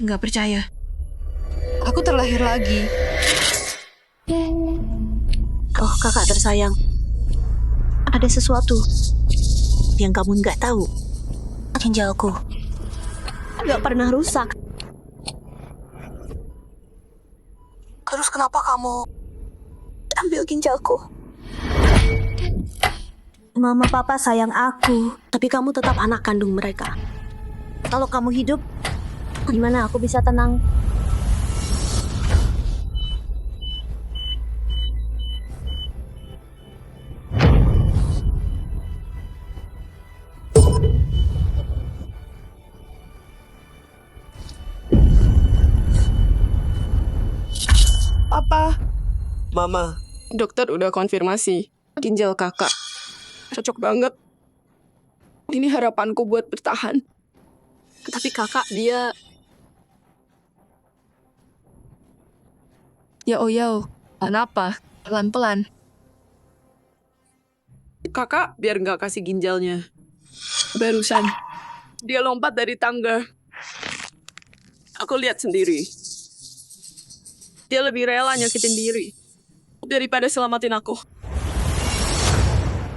nggak percaya. Aku terlahir lagi. Oh, kakak tersayang. Ada sesuatu yang kamu nggak tahu. Ginjalku nggak pernah rusak. Terus kenapa kamu ambil ginjalku? Mama papa sayang aku, tapi kamu tetap anak kandung mereka. Kalau kamu hidup, gimana aku bisa tenang? Apa? Mama, Dokter udah konfirmasi. Ginjal kakak. Cocok banget. Ini harapanku buat bertahan. Tapi kakak, dia... Yao, kenapa? Pelan-pelan. kakak biar nggak kasih ginjalnya. Barusan. Dia lompat dari tangga. Aku lihat sendiri. Dia lebih rela nyakitin diri daripada selamatin aku.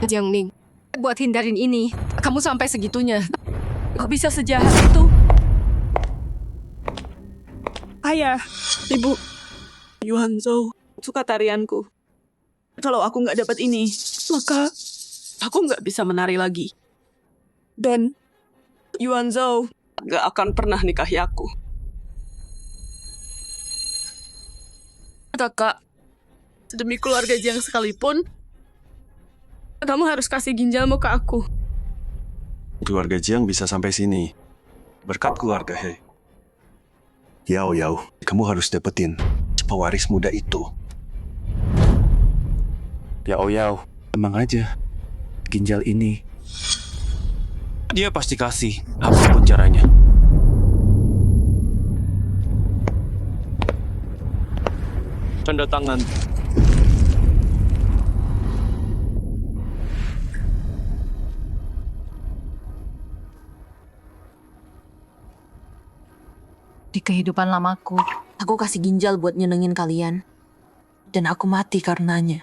Jiang Ning, buat hindarin ini, kamu sampai segitunya. Kok bisa sejahat itu? Ayah. Ibu, Yuan Zhou suka tarianku. Kalau aku nggak dapat ini, maka aku nggak bisa menari lagi. Dan Yuan Zhou nggak akan pernah nikahi aku. Kakak, demi keluarga Jiang sekalipun, kamu harus kasih ginjalmu ke aku. Keluarga Jiang bisa sampai sini berkat keluarga He. Yao, kamu harus dapetin pewaris muda itu. Yao, emang aja. Ginjal ini dia pasti kasih apapun caranya. Tanda tangan. Di kehidupan lamaku, aku kasih ginjal buat nyenengin kalian. Dan aku mati karenanya.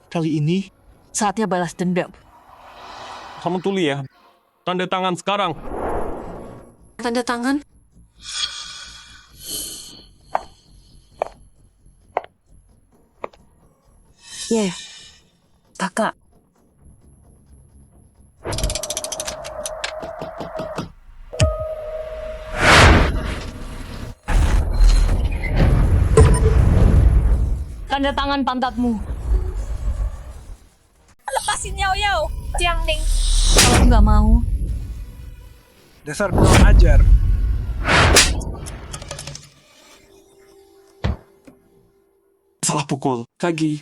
Kali ini Saatnya balas dendam. kamu tulis ya. Tanda tangan sekarang. Tanda tangan? Ya, Kakak, tanda tangan pantatmu. lepasin Yao. Jiang Ning. Kalau aku nggak mau, Dasar kurang ajar. Salah pukul. Kaki.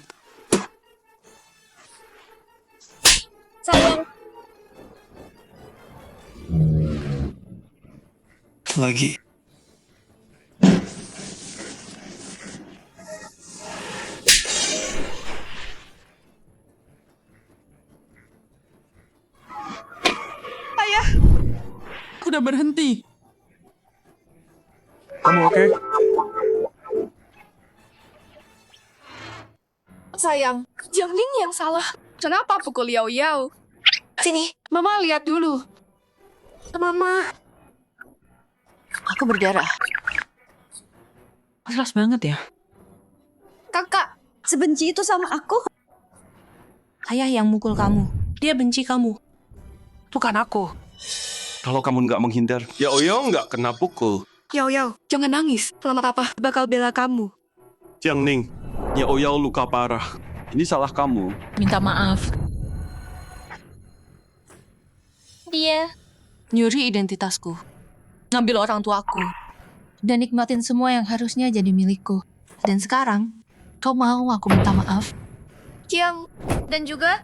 Sayang. Lagi. Aku udah berhenti. Kamu oke? Sayang, Jiang Ning yang salah. Kenapa pukul Yao? Sini. Mama lihat dulu. Mama. aku berdarah. Keras banget ya. Kakak, sebenci itu sama aku? Ayah yang mukul kamu. Dia benci kamu. Bukan aku. Kalau kamu nggak menghindar, Yao nggak kena pukul. Yao, jangan nangis. Mama papa bakal bela kamu. Jiang Ning, Yao luka parah. Ini salah kamu. Minta maaf. Dia. Nyuri identitasku. Ngambil orang tuaku. Dan nikmatin semua yang harusnya jadi milikku. Dan sekarang, kau mau aku minta maaf? Jiang. Dan juga...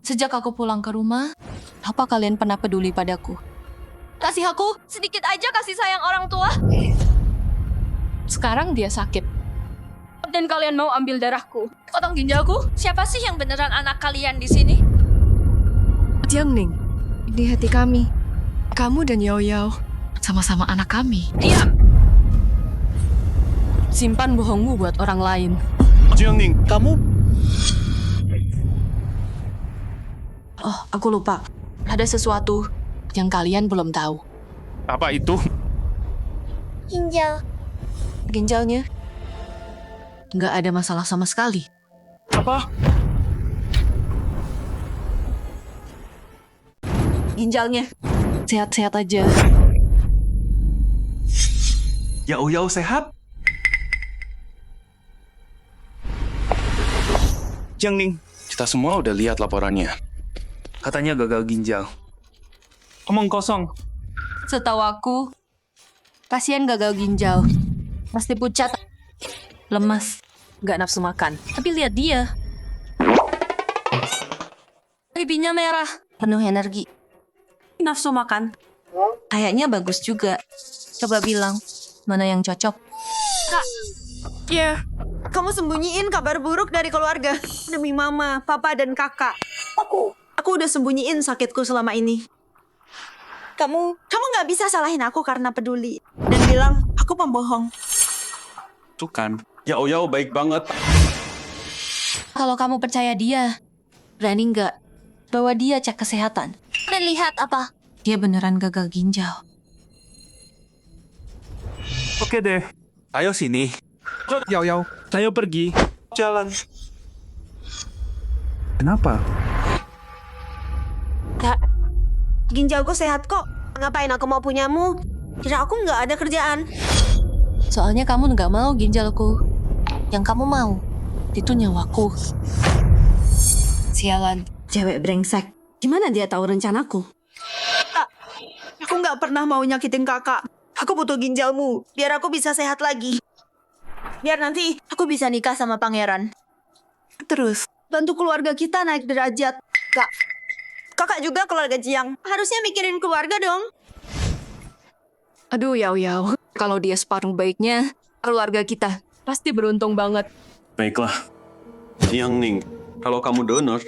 Sejak aku pulang ke rumah, apa kalian pernah peduli padaku? kasih aku sedikit aja kasih sayang orang tua. Sekarang dia sakit. Dan kalian mau ambil darahku. Potong ginjalku? Siapa sih yang beneran anak kalian di sini? Jiang Ning, di hati kami, kamu dan Yao sama-sama anak kami. Diam! Simpan bohongmu buat orang lain. Jiangning, kamu? Oh, aku lupa. Ada sesuatu yang kalian belum tahu. Apa itu? Ginjal. Ginjalnya nggak ada masalah sama sekali. Apa? Ginjalnya sehat-sehat aja. Yao Yao sehat? Jiangning, kita semua udah lihat laporannya. Katanya gagal ginjal. Omong kosong. Setahu aku, pasien gagal ginjal. Pasti pucat, lemas, nggak nafsu makan. Tapi lihat dia. Pipinya merah, penuh energi. Nafsu makan. Kayaknya bagus juga. Coba bilang, mana yang cocok? Ya, Kamu sembunyiin kabar buruk dari keluarga demi mama, papa, dan kakak. Aku udah sembunyiin sakitku selama ini. Kamu nggak bisa salahin aku karena peduli dan bilang aku pembohong. Tuh kan. Yao Yao baik banget. Kalau kamu percaya dia, berani nggak bawa dia cek kesehatan? Dan lihat apa? Dia beneran gagal ginjal. Oke deh. Ayo sini. Yao Yao, Ayo pergi. Jalan. kenapa? Kak, ginjalku sehat kok. Ngapain aku mau punyamu? Kira aku nggak ada kerjaan. Soalnya kamu nggak mau ginjalku. Yang kamu mau, itu nyawaku. Sialan. Cewek brengsek. Gimana dia tahu rencanaku? Kak, aku nggak pernah mau nyakitin kakak. Aku butuh ginjalmu, biar aku bisa sehat lagi. Biar nanti aku bisa nikah sama pangeran. Terus, bantu keluarga kita naik derajat. Kak, kakak juga keluarga Jiang. Harusnya mikirin keluarga dong. aduh Yao Yao. Kalau dia separuh baiknya, keluarga kita pasti beruntung banget. Baiklah. Jiangning, kalau kamu donor,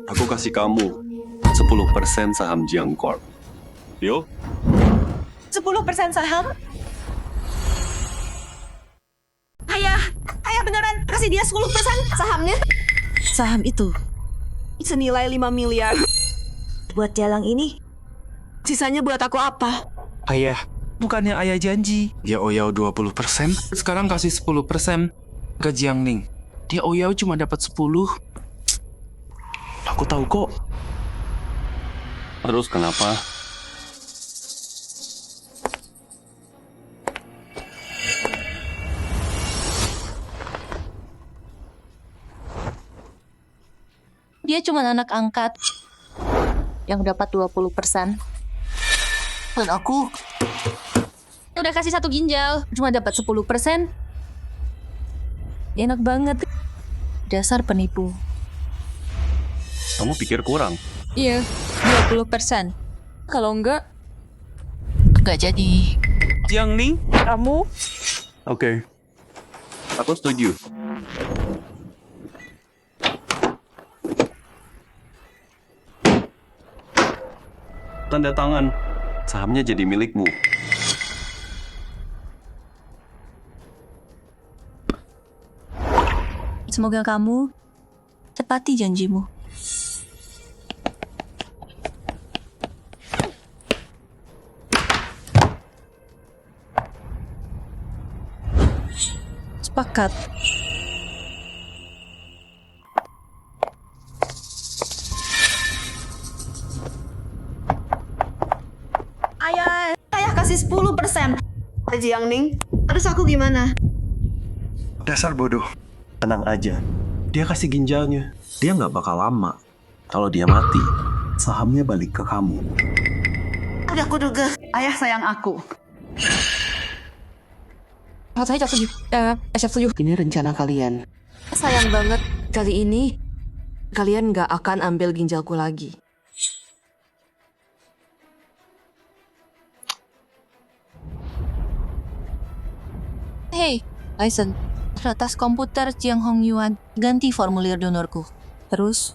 aku kasih kamu 10% saham Jiang Corp. Yo, 10% saham? Ayah beneran kasih dia 10% sahamnya? Saham itu senilai 5 miliar. Buat jalang ini, Sisanya buat aku apa? Ayah, bukannya ayah janji. Dia Oyao 20%, sekarang kasih 10% ke Jiangning. Dia Oyao cuma dapat 10. aku tahu kok. Terus kenapa? Dia cuma anak angkat yang dapat 20%. Dan aku udah kasih 1 ginjal, cuma dapat 10%. Enak banget. Dasar penipu. Kamu pikir kurang? Iya, 20%. Kalau enggak jadi. Jiangning, kamu? Oke. Aku setuju. Tanda tangan. Sahamnya jadi milikmu. Semoga kamu tepati janjimu. Sepakat. ayah kasih 10%. Jiangning, terus aku gimana? Dasar bodoh. Tenang aja. Dia kasih ginjalnya. Dia nggak bakal lama. Kalau dia mati, sahamnya balik ke kamu. Udah aku duga. Ayah sayang aku. Saya setuju. Ini rencana kalian. Sayang banget. Kali ini, kalian nggak akan ambil ginjalku lagi. Hey, Tyson. Retas komputer Jiang Hongyuan, ganti formulir donorku. Terus,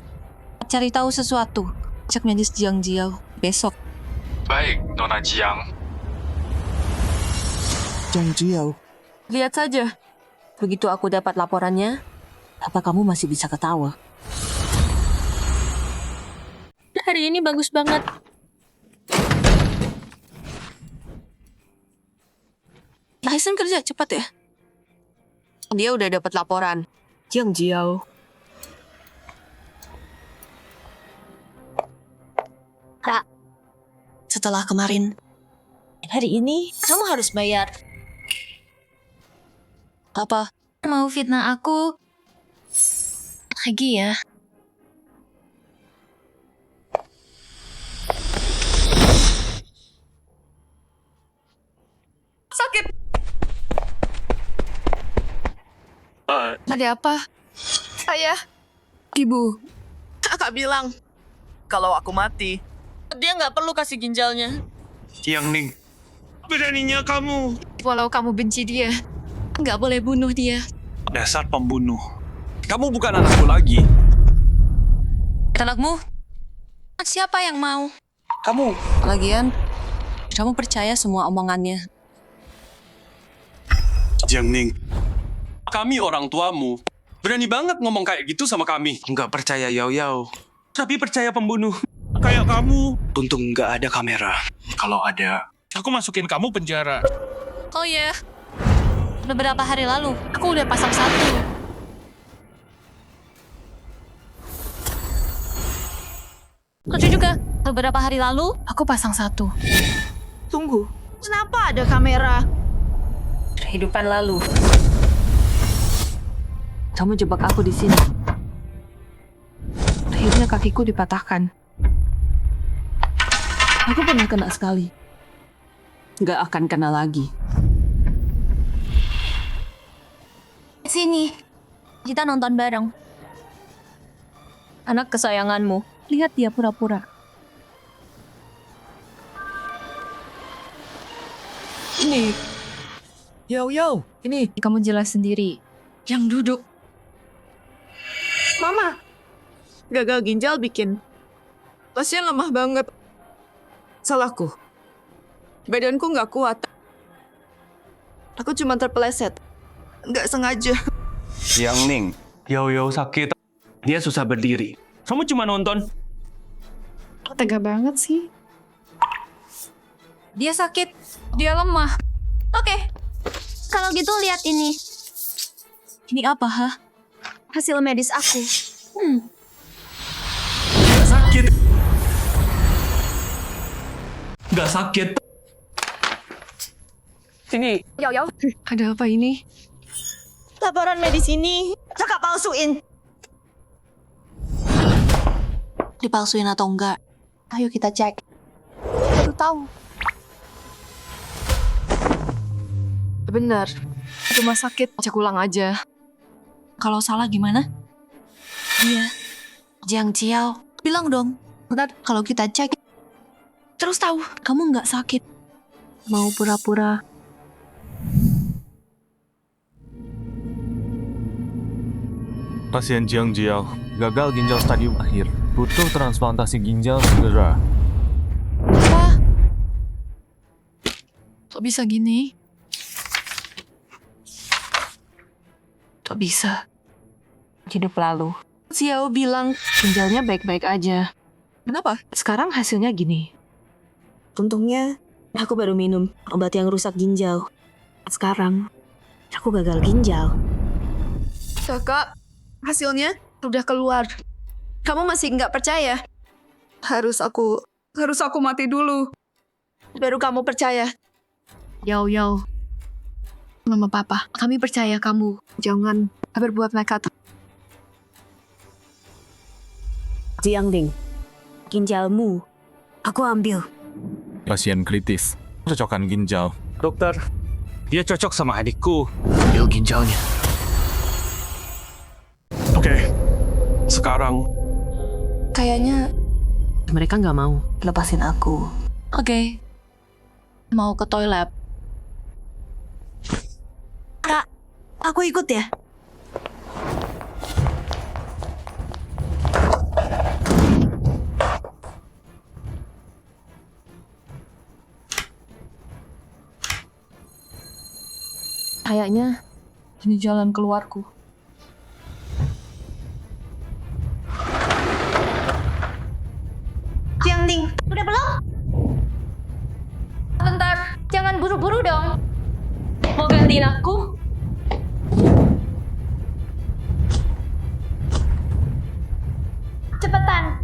cari tahu sesuatu. Cek medis Jiang Jiao besok. Baik, Nona Jiang. Jiang Jiao. Lihat saja. Begitu aku dapat laporannya, apa kamu masih bisa ketawa? Hari ini bagus banget. Tyson kerja cepat ya? Dia udah dapat laporan. Jiang Jiao. Setelah kemarin, hari ini kamu harus bayar. Apa? Mau fitnah aku lagi ya? Sakit. Ada apa? Ayah. Ibu. Kakak bilang, kalau aku mati, dia nggak perlu kasih ginjalnya. Jiang Ning, beraninya kamu. Walau kamu benci dia, nggak boleh bunuh dia. Dasar pembunuh. Kamu bukan anakku lagi. Anakmu? Siapa yang mau? Kamu. Lagian, kamu percaya semua omongannya. Jiang Ning, kami orang tuamu. Berani banget ngomong kayak gitu sama kami. Nggak percaya Yao Yao. Tapi percaya pembunuh. Kayak kamu. Untung nggak ada kamera. Kalau ada, Aku masukin kamu penjara. Oh ya, beberapa hari lalu aku udah pasang satu. Lucu juga, beberapa hari lalu aku pasang satu. Tunggu, kenapa ada kamera? Kehidupan lalu. Kamu jebak aku di sini. Akhirnya kakiku dipatahkan. Aku pernah kena sekali. Nggak akan kena lagi. Sini, kita nonton bareng. Anak kesayanganmu. Lihat dia pura-pura. Ini. Yao Yao, ini. Kamu jelas sendiri. Yang duduk. Mama. Gagal ginjal bikin pasien lemah banget. Salahku. Badanku nggak kuat. Aku cuma terpeleset. Nggak sengaja. Jiang Ning, Yao Yao sakit. Dia susah berdiri. Kamu cuma nonton. Tega banget sih. Dia sakit. Dia lemah. Oke, kalau gitu lihat ini. Ini apa, hah? Hasil medis aku. Gak sakit. Gak sakit. Sini. Ada apa ini? Laporan medis ini kakak palsuin. Dipalsuin atau enggak? Ayo kita cek. Aku tahu. Benar. Rumah sakit. Cek ulang aja. Kalau salah gimana? Iya. Jiang Jiao. Bilang dong. Ntar kalau kita cek. Terus tahu kamu nggak sakit. Mau pura-pura. Pasien Jiang Jiao gagal ginjal stadium akhir. Butuh transplantasi ginjal segera. Apa? Kok bisa gini? Kok bisa? Hidup lalu. Xiao bilang ginjalnya baik-baik aja. Kenapa? Sekarang hasilnya gini. Untungnya aku baru minum obat yang rusak ginjal. Sekarang aku gagal ginjal. Kakak, hasilnya udah keluar. Kamu masih nggak percaya? Harus aku mati dulu. Baru kamu percaya. Yao Yao. Mama Papa, kami percaya kamu. Jangan berbuat nekat. Jiang Ning, ginjalmu aku ambil. Pasien kritis. Cocokan ginjal. Dokter, dia cocok sama adikku. Ambil ginjalnya. Oke. Sekarang Kayaknya Mereka nggak mau lepasin aku. oke. Mau ke toilet. Kak, aku ikut ya. Kayaknya ini jalan keluarku. Jiangling, udah belum? Bentar, jangan buru-buru dong. Mau gantiin aku? Cepetan.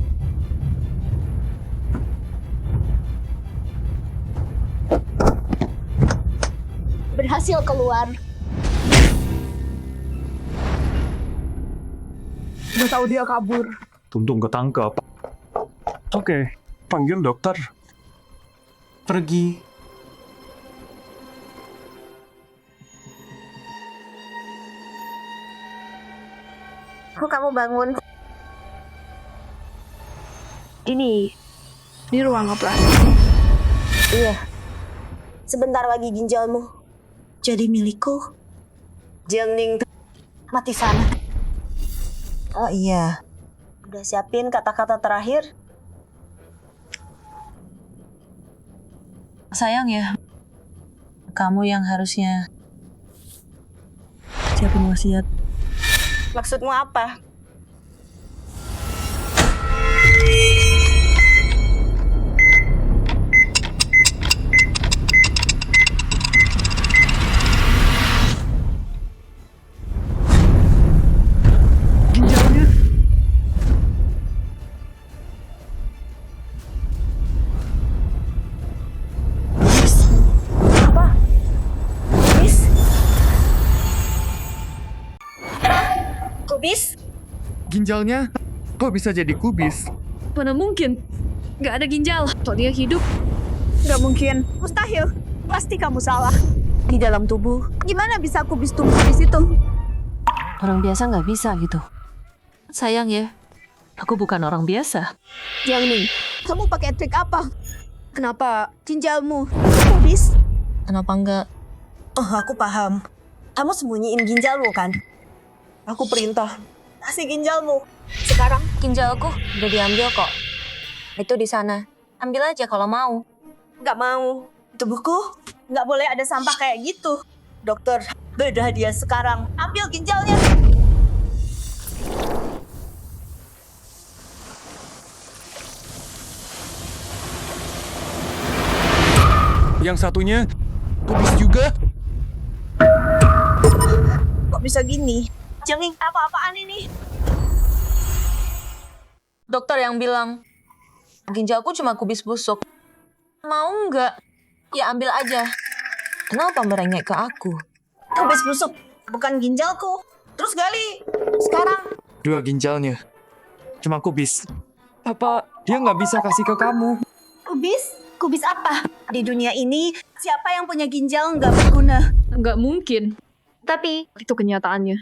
Berhasil keluar. Udah tahu dia kabur. Tuntung ketangkep. Oke, panggil dokter. Pergi. Kok kamu bangun? Di ruang operasi. Iya. Sebentar lagi ginjalmu Jadi milikku. Jiangling mati sana. Oh iya. Udah siapin kata-kata terakhir? Sayang ya. Kamu yang harusnya siapin wasiat. Maksudmu apa? Kubis? Ginjalnya kok bisa jadi kubis? Mana mungkin? Gak ada ginjal. Kalau dia hidup, Gak mungkin. Mustahil. Pasti kamu salah. Di dalam tubuh. Gimana bisa kubis tumbuh di situ? orang biasa nggak bisa gitu. Sayang ya, aku bukan orang biasa. Jiangling, kamu pakai trik apa? Kenapa ginjalmu kubis? Kenapa enggak? Oh, aku paham. Kamu sembunyiin ginjalmu kan? Aku perintah. Kasih ginjalmu. Sekarang. Ginjalku udah diambil kok. Itu di sana. Ambil aja kalau mau. Gak mau. Tubuhku gak boleh ada sampah kayak gitu. Dokter, bedah dia sekarang. Ambil ginjalnya. Yang satunya kubis juga. Kok bisa gini? Jiangling, apa-apaan ini? Dokter yang bilang, ginjalku cuma kubis busuk. Mau nggak? Ya ambil aja. Kenapa merengek ke aku? Kubis busuk, bukan ginjalku. Terus gali. Sekarang. 2 ginjalnya. Cuma kubis. Apa dia nggak bisa kasih ke kamu? Kubis? Kubis apa? Di dunia ini, siapa yang punya ginjal nggak berguna? Nggak mungkin. Tapi Itu kenyataannya.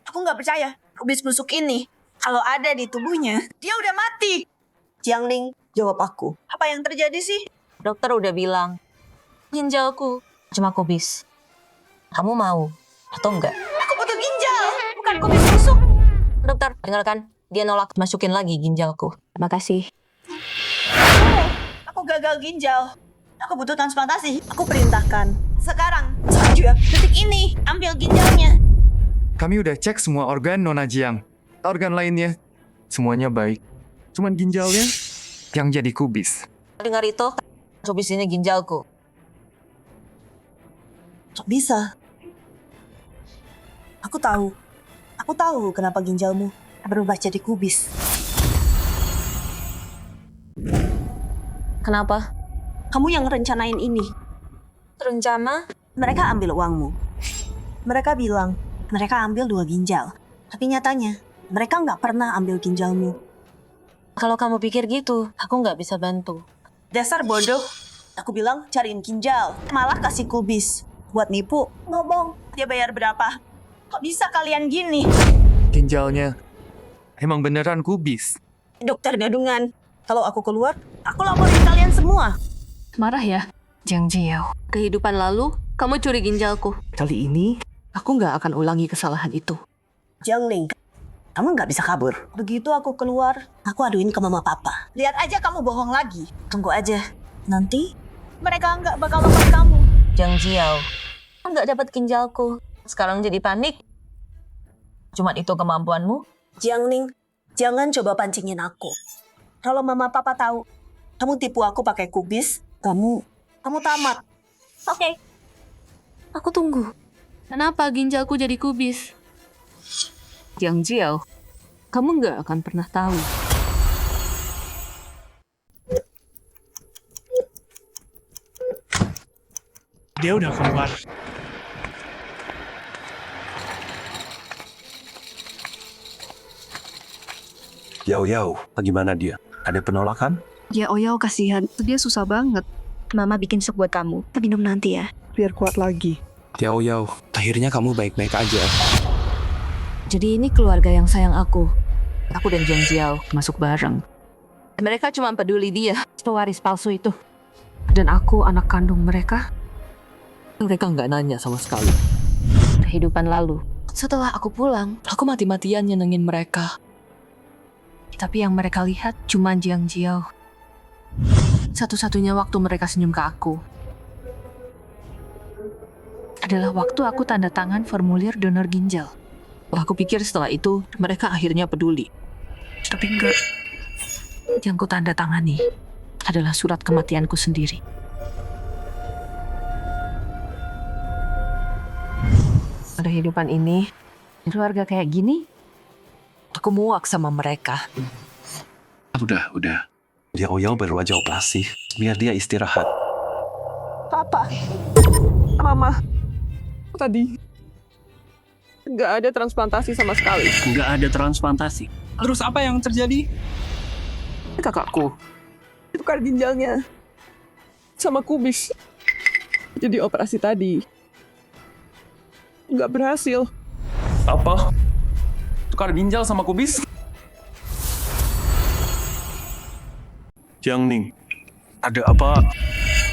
Aku nggak percaya. Kubis busuk ini, kalau ada di tubuhnya, dia udah mati. Jiangling, jawab aku. Apa yang terjadi sih? Dokter udah bilang, ginjalku cuma kubis. Kamu mau atau enggak? Aku butuh ginjal, bukan kubis busuk. Dokter, dengarkan. Dia nolak masukin lagi ginjalku. Terima kasih. Aku gagal ginjal. Aku butuh transplantasi. Aku perintahkan. Sekarang, juga detik ini, ambil ginjalnya. Kami udah cek semua organ Nona Jiang. Organ lainnya semuanya baik. Cuman ginjalnya yang jadi kubis. Dengar itu? Kubis ini ginjalku. Kok bisa? Aku tahu. Aku tahu kenapa ginjalmu berubah jadi kubis. Kenapa? Kamu yang rencanain ini. Rencana? Mereka ambil uangmu. Mereka bilang, mereka ambil 2 ginjal. Tapi nyatanya, mereka nggak pernah ambil ginjalmu. Kalau kamu pikir gitu, aku nggak bisa bantu. Dasar bodoh. Aku bilang cariin ginjal. Malah kasih kubis. Buat nipu. Ngomong. Dia bayar berapa? Kok bisa kalian gini? Ginjalnya emang beneran kubis. Dokter gadungan. Kalau aku keluar, aku laporin kalian semua. Marah ya? Jiang Jiao. Kehidupan lalu, kamu curi ginjalku. Kali ini, aku nggak akan ulangi kesalahan itu. Jiangling, kamu nggak bisa kabur. Begitu aku keluar, aku aduin ke mama papa. Lihat aja kamu bohong lagi. Tunggu aja. Nanti, mereka nggak bakal lepas kamu. Jiang Jiao, Nggak dapat ginjalku. Sekarang jadi panik. Cuman itu kemampuanmu? Jiang Ning, jangan coba pancingin aku. Kalau mama papa tahu, kamu tipu aku pakai kubis, kamu tamat. Oke. Aku tunggu. Kenapa ginjalku jadi kubis? Jiang Jiao, kamu nggak akan pernah tahu. Dia udah keluar. Yao Yao, bagaimana dia? Ada penolakan? Ya Oyao kasihan, dia susah banget. Mama bikin sup buat kamu. Kita minum nanti ya. Biar kuat lagi. Yao Yao, akhirnya kamu baik-baik aja. Jadi ini keluarga yang sayang aku. Aku dan Jiang Jiao masuk bareng. Mereka cuma peduli dia, pewaris palsu itu. Dan aku anak kandung mereka. Mereka nggak nanya sama sekali. Kehidupan lalu. Setelah aku pulang, Aku mati-matian nyenengin mereka. Tapi yang mereka lihat cuma Jiang Jiao. Satu-satunya waktu mereka senyum ke aku adalah waktu aku tanda tangan formulir donor ginjal. Aku pikir setelah itu mereka akhirnya peduli. Tapi enggak. Yang ku tanda tangani adalah surat kematianku sendiri. Pada kehidupan ini, keluarga kayak gini, aku muak sama mereka. Udah. Yao Yao baru aja operasi. Biar dia istirahat. Papa, Mama, tadi nggak ada transplantasi sama sekali. Nggak ada transplantasi. Terus apa yang terjadi? Kakakku tukar ginjalnya sama kubis. Jadi operasi tadi nggak berhasil. Apa? Tukar ginjal sama kubis? Jiang Ning, ada apa?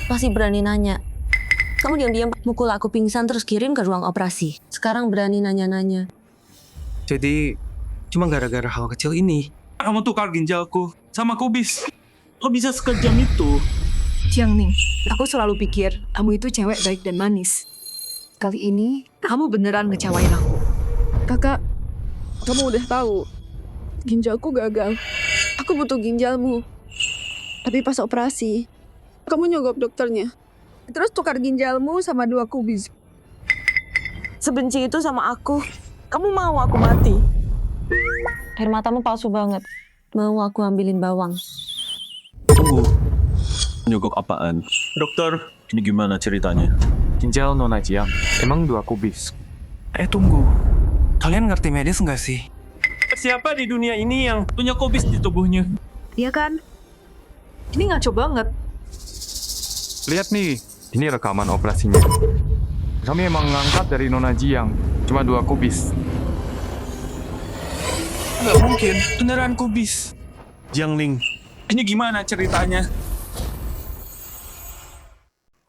Masih berani nanya. Kamu diam-diam mukul aku pingsan terus kirim ke ruang operasi. Sekarang berani nanya-nanya. Jadi, cuma gara-gara hal kecil ini. Kamu tukar ginjalku sama kubis. Kok bisa sekejam itu? Jiang Ning, aku selalu pikir kamu itu cewek baik dan manis. Kali ini, kamu beneran ngecewain aku. Kakak, kamu udah tahu ginjalku gagal. Aku butuh ginjalmu. Tapi pas operasi, kamu nyogok dokternya. Terus tukar ginjalmu sama 2 kubis. Sebenci itu sama aku. Kamu mau aku mati? Air matamu palsu banget. Mau aku ambilin bawang. Tunggu. Nyogok apaan? Dokter, ini gimana ceritanya? Ginjal Nona Jiang, emang 2 kubis. Tunggu. Kalian ngerti medis nggak sih? Siapa di dunia ini yang punya kubis di tubuhnya? Iya kan? Ini ngaco banget. Lihat nih, ini rekaman operasinya. Kami emang ngangkat dari Nona Jiang, cuma 2 kubis. Nggak mungkin, beneran kubis. Jiang Ning, Ini gimana ceritanya?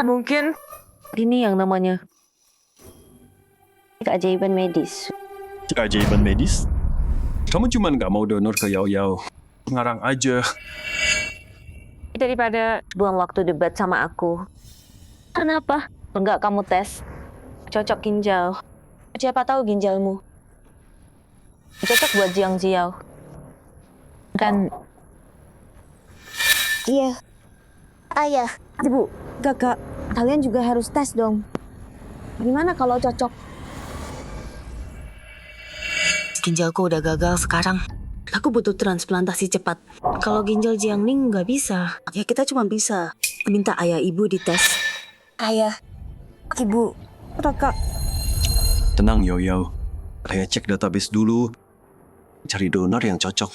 Mungkin ini yang namanya keajaiban medis. keajaiban medis? Kamu cuma nggak mau donor ke Yao Yao. Ngarang aja. Daripada buang waktu debat sama aku. Kenapa? Enggak kamu tes. Cocok ginjal. Siapa tahu ginjalmu cocok buat Jiang Jiao. Kan iya. Ayah, Ibu, Kakak, kalian juga harus tes dong. Gimana kalau cocok? Ginjalku udah gagal sekarang. Aku butuh transplantasi cepat. Kalau ginjal Jiang Ning nggak bisa, ya kita cuma bisa minta ayah ibu dites. Ayah, Ibu, Kakak. Tenang Yao Yao. Saya cek database dulu. Cari donor yang cocok.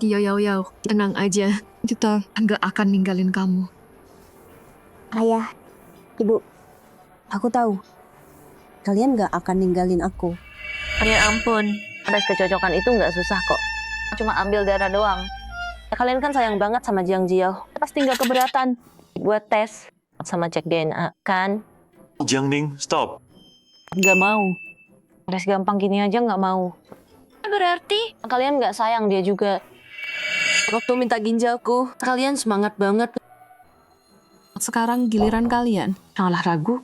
Yao, tenang aja. Kita nggak akan ninggalin kamu. Ayah, Ibu, aku tahu kalian nggak akan ninggalin aku. Ya ampun, tes kecocokan itu nggak susah kok. Cuma ambil darah doang. Ya, kalian kan sayang banget sama Jiang Jiao. Pasti nggak keberatan buat tes sama cek DNA, kan? Jiang Ning, stop. Nggak mau. Tes gampang gini aja nggak mau. Berarti kalian nggak sayang dia juga. Waktu minta ginjalku, kalian semangat banget. Sekarang giliran kalian. Janganlah ragu.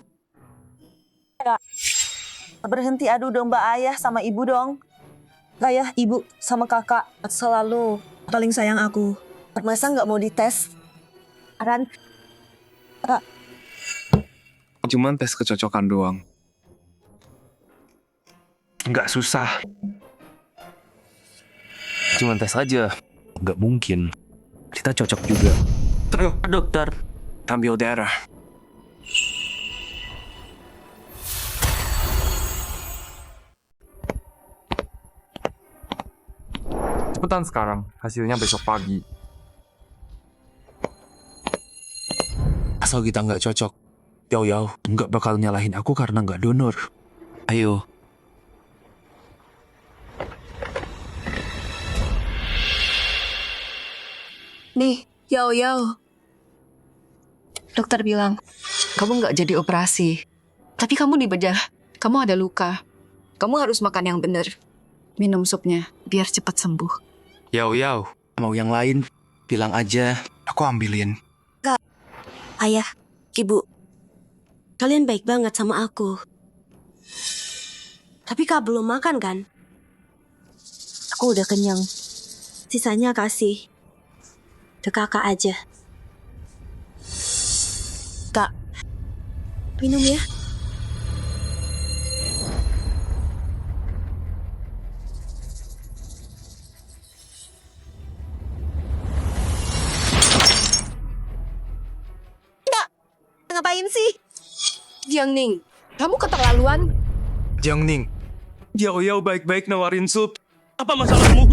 Berhenti adu domba ayah sama ibu dong. Ayah, ibu, sama kakak selalu paling sayang aku. Masa nggak mau dites? Ran, Cuman tes kecocokan doang. Nggak susah. Cuman tes aja. Nggak mungkin. Kita cocok juga. Ayo, Dokter, ambil darah. Cepetan sekarang, hasilnya besok pagi. Asal kita nggak cocok, Yao Yao nggak bakal nyalahin aku karena nggak donor. Ayo. Nih, Yao Yao. Dokter bilang, kamu nggak jadi operasi. Tapi kamu dibedah. Kamu ada luka. Kamu harus makan yang benar. Minum supnya, biar cepat sembuh. Yao Yao, mau yang lain? Bilang aja, aku ambilin. Ayah, ibu, kalian baik banget sama aku. Tapi kak belum makan kan? Aku udah kenyang. Sisanya kasih ke kakak aja. Kak, minum ya. ngapain sih? Jiang Ning, kamu keterlaluan. Jiang Ning, Yao Yao baik-baik nawarin sup. apa masalahmu?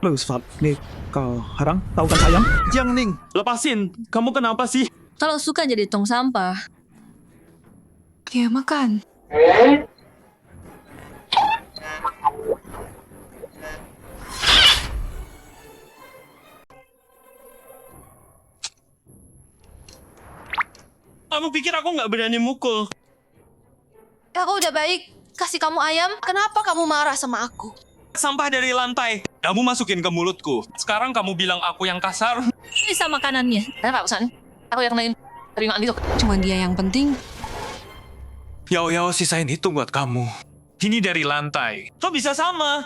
Terus, Fat, nih, kau harang, tahu kan sayang? Jiang Ning, lepasin. Kamu kenapa sih? Kalau suka jadi tong sampah. Ya makan. Kamu pikir aku nggak berani mukul? Aku udah baik. Kasih kamu ayam. Kenapa kamu marah sama aku? Sampah dari lantai. Kamu masukin ke mulutku. Sekarang kamu bilang aku yang kasar. Bisa makanannya. Kenapa urusan? Aku yang lain. Terima itu. Cuma dia yang penting. Yao Yao sisain itu buat kamu. Ini dari lantai. Kok bisa sama?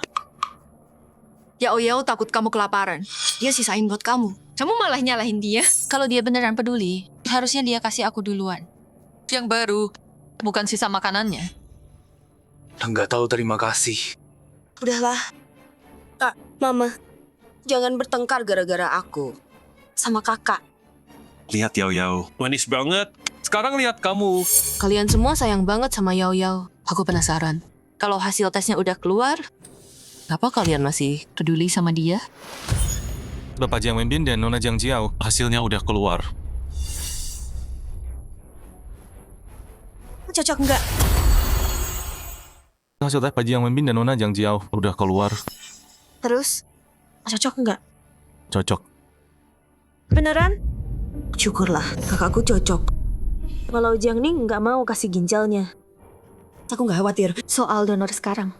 Yao Yao takut kamu kelaparan. Dia sisain buat kamu. Kamu malah nyalahin dia. Kalau dia beneran peduli, harusnya dia kasih aku duluan. Yang baru, bukan sisa makanannya. Nggak tahu terima kasih. Udahlah. Kak, Mama, jangan bertengkar gara-gara aku sama kakak. Lihat Yao Yao. Manis banget. Sekarang lihat kamu. Kalian semua sayang banget sama Yao Yao. Aku penasaran. Kalau hasil tesnya udah keluar, kenapa kalian masih peduli sama dia? Bapak Jiang Wenbin dan Nona Jiang Jiao, hasilnya udah keluar. Cocok nggak? Hasil tes Pak Jiang Wenbin dan Nona Jiang Jiao udah keluar. Terus, cocok nggak? Cocok. Beneran? Syukurlah, kakakku cocok. Kalau Jiang Ning nggak mau kasih ginjalnya. Aku nggak khawatir soal donor sekarang.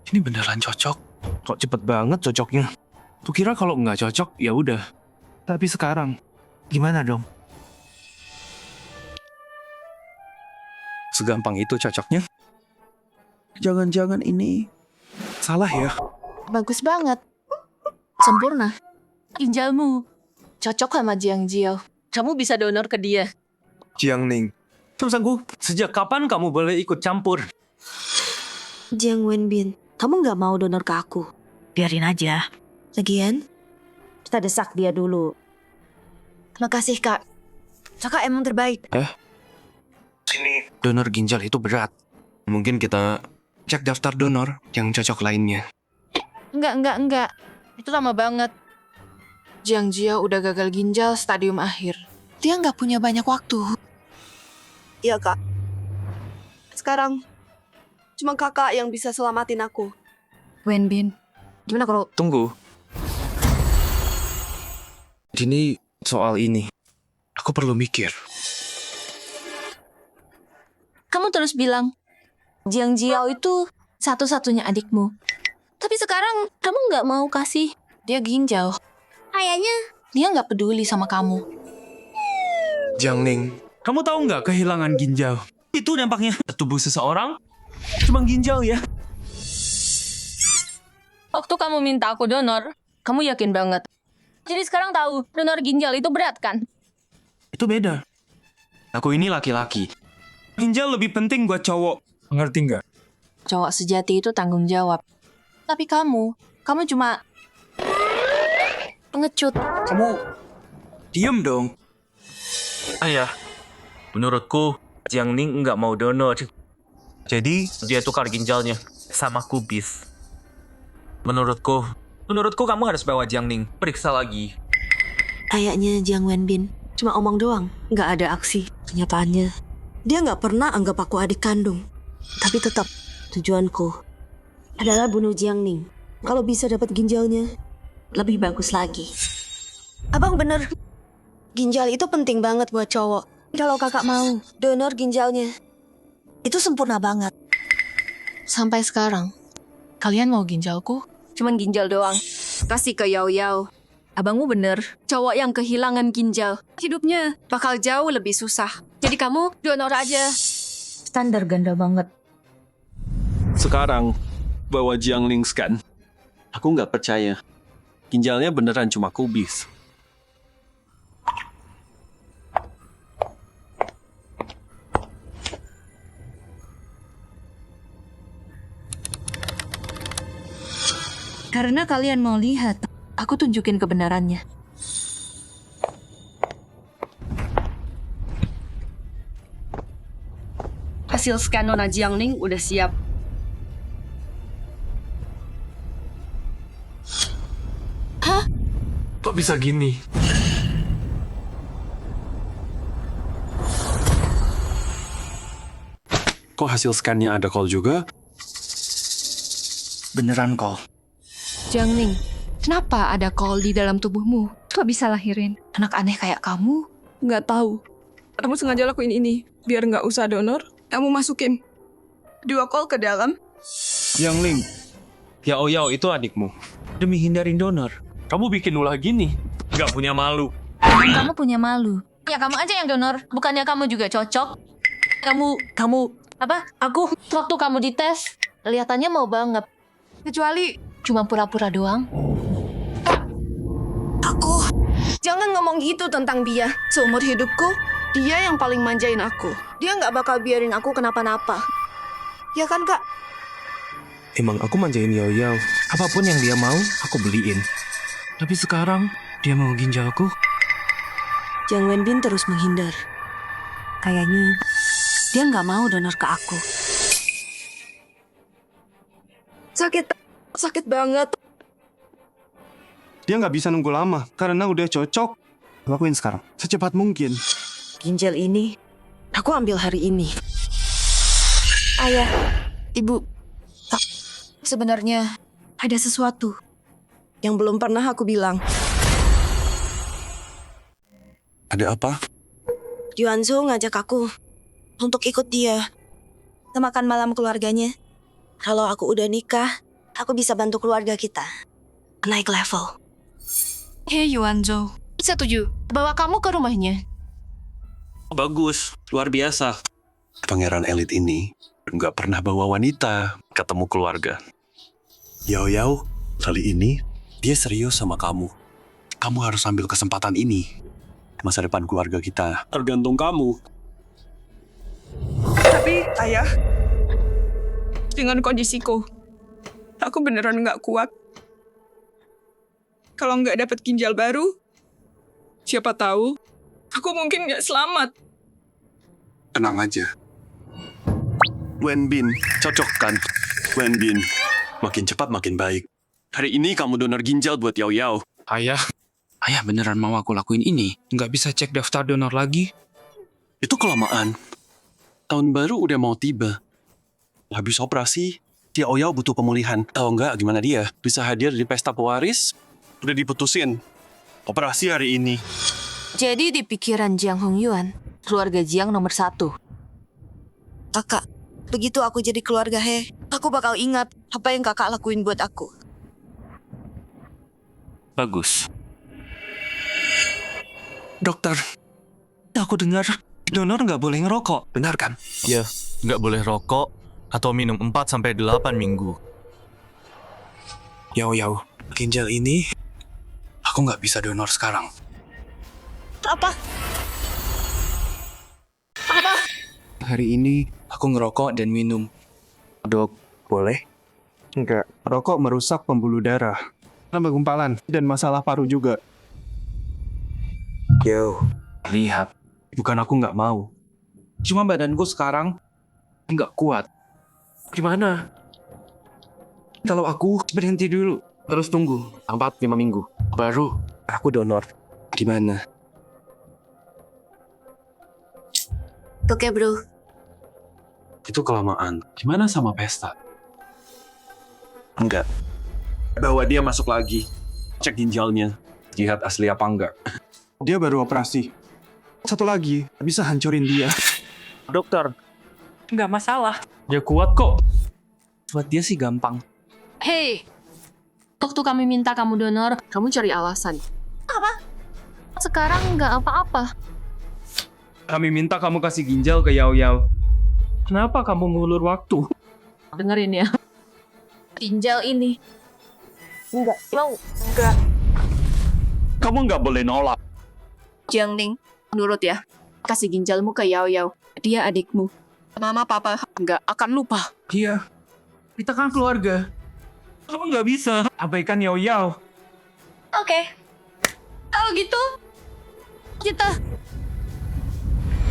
Ini beneran cocok. Kok cepet banget cocoknya? Tuh kira kalau nggak cocok, ya udah. Tapi sekarang, gimana dong? Segampang itu cocoknya? Jangan-jangan ini salah ya? Bagus banget. Sempurna. Ginjalmu cocok sama Jiang Jiao. Kamu bisa donor ke dia. Jiang Ning, Sanggu, sejak kapan kamu boleh ikut campur? Jiang Wenbin, kamu nggak mau donor ke aku? Biarin aja. Lagian, kita desak dia dulu. Makasih, Kak. Kakak emang terbaik. Donor ginjal itu berat. Mungkin kita cek daftar donor yang cocok lainnya. Enggak. Itu lama banget. Jiang Jiao udah gagal ginjal stadium akhir. Dia nggak punya banyak waktu. Iya, Kak. Sekarang, cuma kakak yang bisa selamatin aku. Wenbin, gimana kalau Tunggu. Ini soal ini. Aku perlu mikir. kamu terus bilang Jiang Jiao itu satu-satunya adikmu. Tapi sekarang kamu nggak mau kasih dia ginjal. Kayaknya Dia nggak peduli sama kamu. Jiang Ning, kamu tahu nggak kehilangan ginjal? Itu dampaknya tubuh seseorang cuma ginjal ya. Waktu kamu minta aku donor, kamu yakin banget. Jadi sekarang tahu, donor ginjal itu berat kan? Itu beda. Aku ini laki-laki. Ginjal lebih penting buat cowok. Ngerti nggak? Cowok sejati itu tanggung jawab. Tapi kamu cuma pengecut. Kamu diem dong. Ayah, menurutku Jiang Ning nggak mau donor. Jadi dia tukar ginjalnya sama kubis. Menurutku kamu harus bawa Jiang Ning periksa lagi. Kayaknya Jiang Wenbin cuma omong doang, nggak ada aksi. Kenyataannya, dia nggak pernah anggap aku adik kandung. Tapi tetap, tujuanku adalah bunuh Jiang Ning. Kalau bisa dapat ginjalnya, lebih bagus lagi. Abang bener, ginjal itu penting banget buat cowok. Kalau kakak mau donor ginjalnya, itu sempurna banget. Sampai sekarang, kalian mau ginjalku? Cuman ginjal doang. Kasih ke Yao Yao. Abangmu bener, cowok yang kehilangan ginjal, hidupnya bakal jauh lebih susah. Jadi kamu donor aja. standar ganda banget. Sekarang, bawa Jiang Ling scan. Aku nggak percaya. Ginjalnya beneran cuma kubis. Karena kalian mau lihat, aku tunjukin kebenarannya. Hasil scan Nona Jiang Ning udah siap. Kok bisa gini? Kok hasil scannya ada call juga? Beneran kok. Jiang Ning, kenapa ada kol di dalam tubuhmu? Kok bisa lahirin anak aneh kayak kamu? Nggak tahu. Kamu sengaja lakuin ini biar nggak usah donor. Kamu masukin 2 kol ke dalam. Jiang Ling, Yao Yao itu adikmu. Demi hindarin donor, kamu bikin ulah gini. Nggak punya malu. Emang kamu punya malu. Ya kamu aja yang donor, bukannya kamu juga cocok? Kamu, apa? Aku, waktu kamu dites, kelihatannya mau banget. Kecuali cuma pura-pura doang. Jangan ngomong gitu tentang dia. Seumur hidupku, dia yang paling manjain aku. Dia nggak bakal biarin aku kenapa-napa. Ya kan, Kak? Emang aku manjain Yao Yao. Apapun yang dia mau, aku beliin. Tapi sekarang, dia mau ginjalku. Jiang Wenbin terus menghindar. Kayaknya dia nggak mau donor ke aku. Sakit banget. Dia nggak bisa nunggu lama karena udah cocok. Lakuin sekarang, secepat mungkin. Ginjal ini, aku ambil hari ini. Ayah, Ibu, sebenarnya ada sesuatu yang belum pernah aku bilang. Ada apa? Yuanzo ngajak aku untuk ikut dia ke makan malam keluarganya. Kalau aku udah nikah, aku bisa bantu keluarga kita naik level. Hei Yuanzo, setuju bawa kamu ke rumahnya. Bagus, luar biasa. Pangeran elit ini nggak pernah bawa wanita ketemu keluarga. Yao Yao, kali ini dia serius sama kamu. Kamu harus ambil kesempatan ini. Masa depan keluarga kita tergantung kamu. Tapi, Ayah, dengan kondisiku, aku beneran nggak kuat. Kalau nggak dapat ginjal baru, siapa tahu aku mungkin nggak selamat. Tenang aja. Wenbin, cocok kan? Wenbin, makin cepat makin baik. Hari ini kamu donor ginjal buat Yao Yao. Ayah beneran mau aku lakuin ini? Nggak bisa cek daftar donor lagi? Itu kelamaan. Tahun baru udah mau tiba. Habis operasi, Yao Yao butuh pemulihan. Tahu nggak gimana dia? Bisa hadir di pesta pewaris? Udah diputusin. Operasi hari ini. Jadi di pikiran Jiang Hongyuan, keluarga Jiang nomor 1. Kakak, begitu aku jadi keluarga He, aku bakal ingat apa yang kakak lakuin buat aku. Bagus. Dokter, aku dengar donor nggak boleh ngerokok, benar kan? Ya, nggak boleh rokok atau minum 4-8 minggu. Yau, ginjal ini aku nggak bisa donor sekarang. Apa? Hari ini aku ngerokok dan minum. Dok, boleh? Enggak, rokok merusak pembuluh darah, tambah gumpalan, dan masalah paru juga. Yo, lihat, bukan aku nggak mau. Cuma badanku sekarang nggak kuat. Gimana? Kalau aku berhenti dulu, terus tunggu 4-5 minggu, baru aku donor. Gimana? Oke, bro. Itu kelamaan. Gimana sama pesta? Enggak. Bawa dia masuk lagi. Cek ginjalnya. Lihat asli apa enggak. Dia baru operasi. Satu lagi, bisa hancurin dia. Dokter, nggak masalah. Dia kuat kok. Buat dia sih gampang. Hei, waktu kami minta kamu donor, kamu cari alasan. Apa? Sekarang nggak apa-apa. Kami minta kamu kasih ginjal ke Yao. Kenapa kamu ngulur waktu? Dengerin ya. Ginjal ini. Enggak. Mau. Kamu nggak boleh nolak. Jiang Ning, nurut ya. Kasih ginjalmu ke Yao. Dia adikmu. Mama papa nggak akan lupa. Iya, kita kan keluarga. Kamu nggak bisa abaikan Yao. Oke. Kalau gitu, kita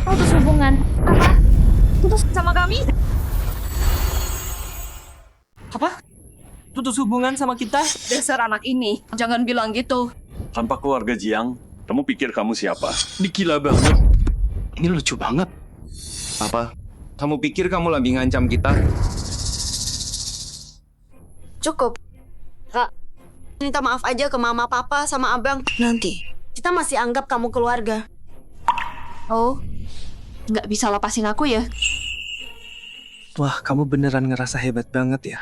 putus hubungan. Apa? Putus sama kami? Apa? Putus hubungan sama kita? Dasar anak ini. Jangan bilang gitu. Tanpa keluarga Jiang, kamu pikir kamu siapa? Dikila banget. Ini lucu banget. Apa? Kamu pikir kamu lagi ngancam kita? Cukup. Kak, minta maaf aja ke mama, papa, sama abang. Nanti. Kita masih anggap kamu keluarga. Oh, nggak bisa lepasin aku ya? Wah, kamu beneran ngerasa hebat banget ya.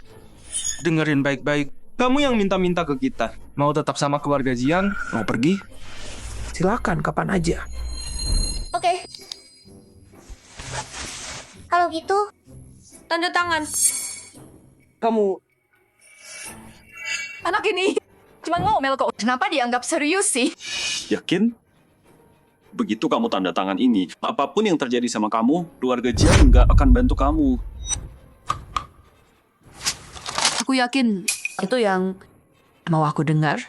Dengerin baik-baik. Kamu yang minta-minta ke kita. Mau tetap sama keluarga Jiang? Mau pergi? Silakan, kapan aja. Oke. Kalau gitu, Tanda tangan. Kamu Anak ini cuma ngomel kok. Kenapa dianggap serius sih? Yakin? Begitu kamu tanda tangan ini, apapun yang terjadi sama kamu, keluarga Jiang nggak akan bantu kamu. Aku yakin itu yang mau aku dengar.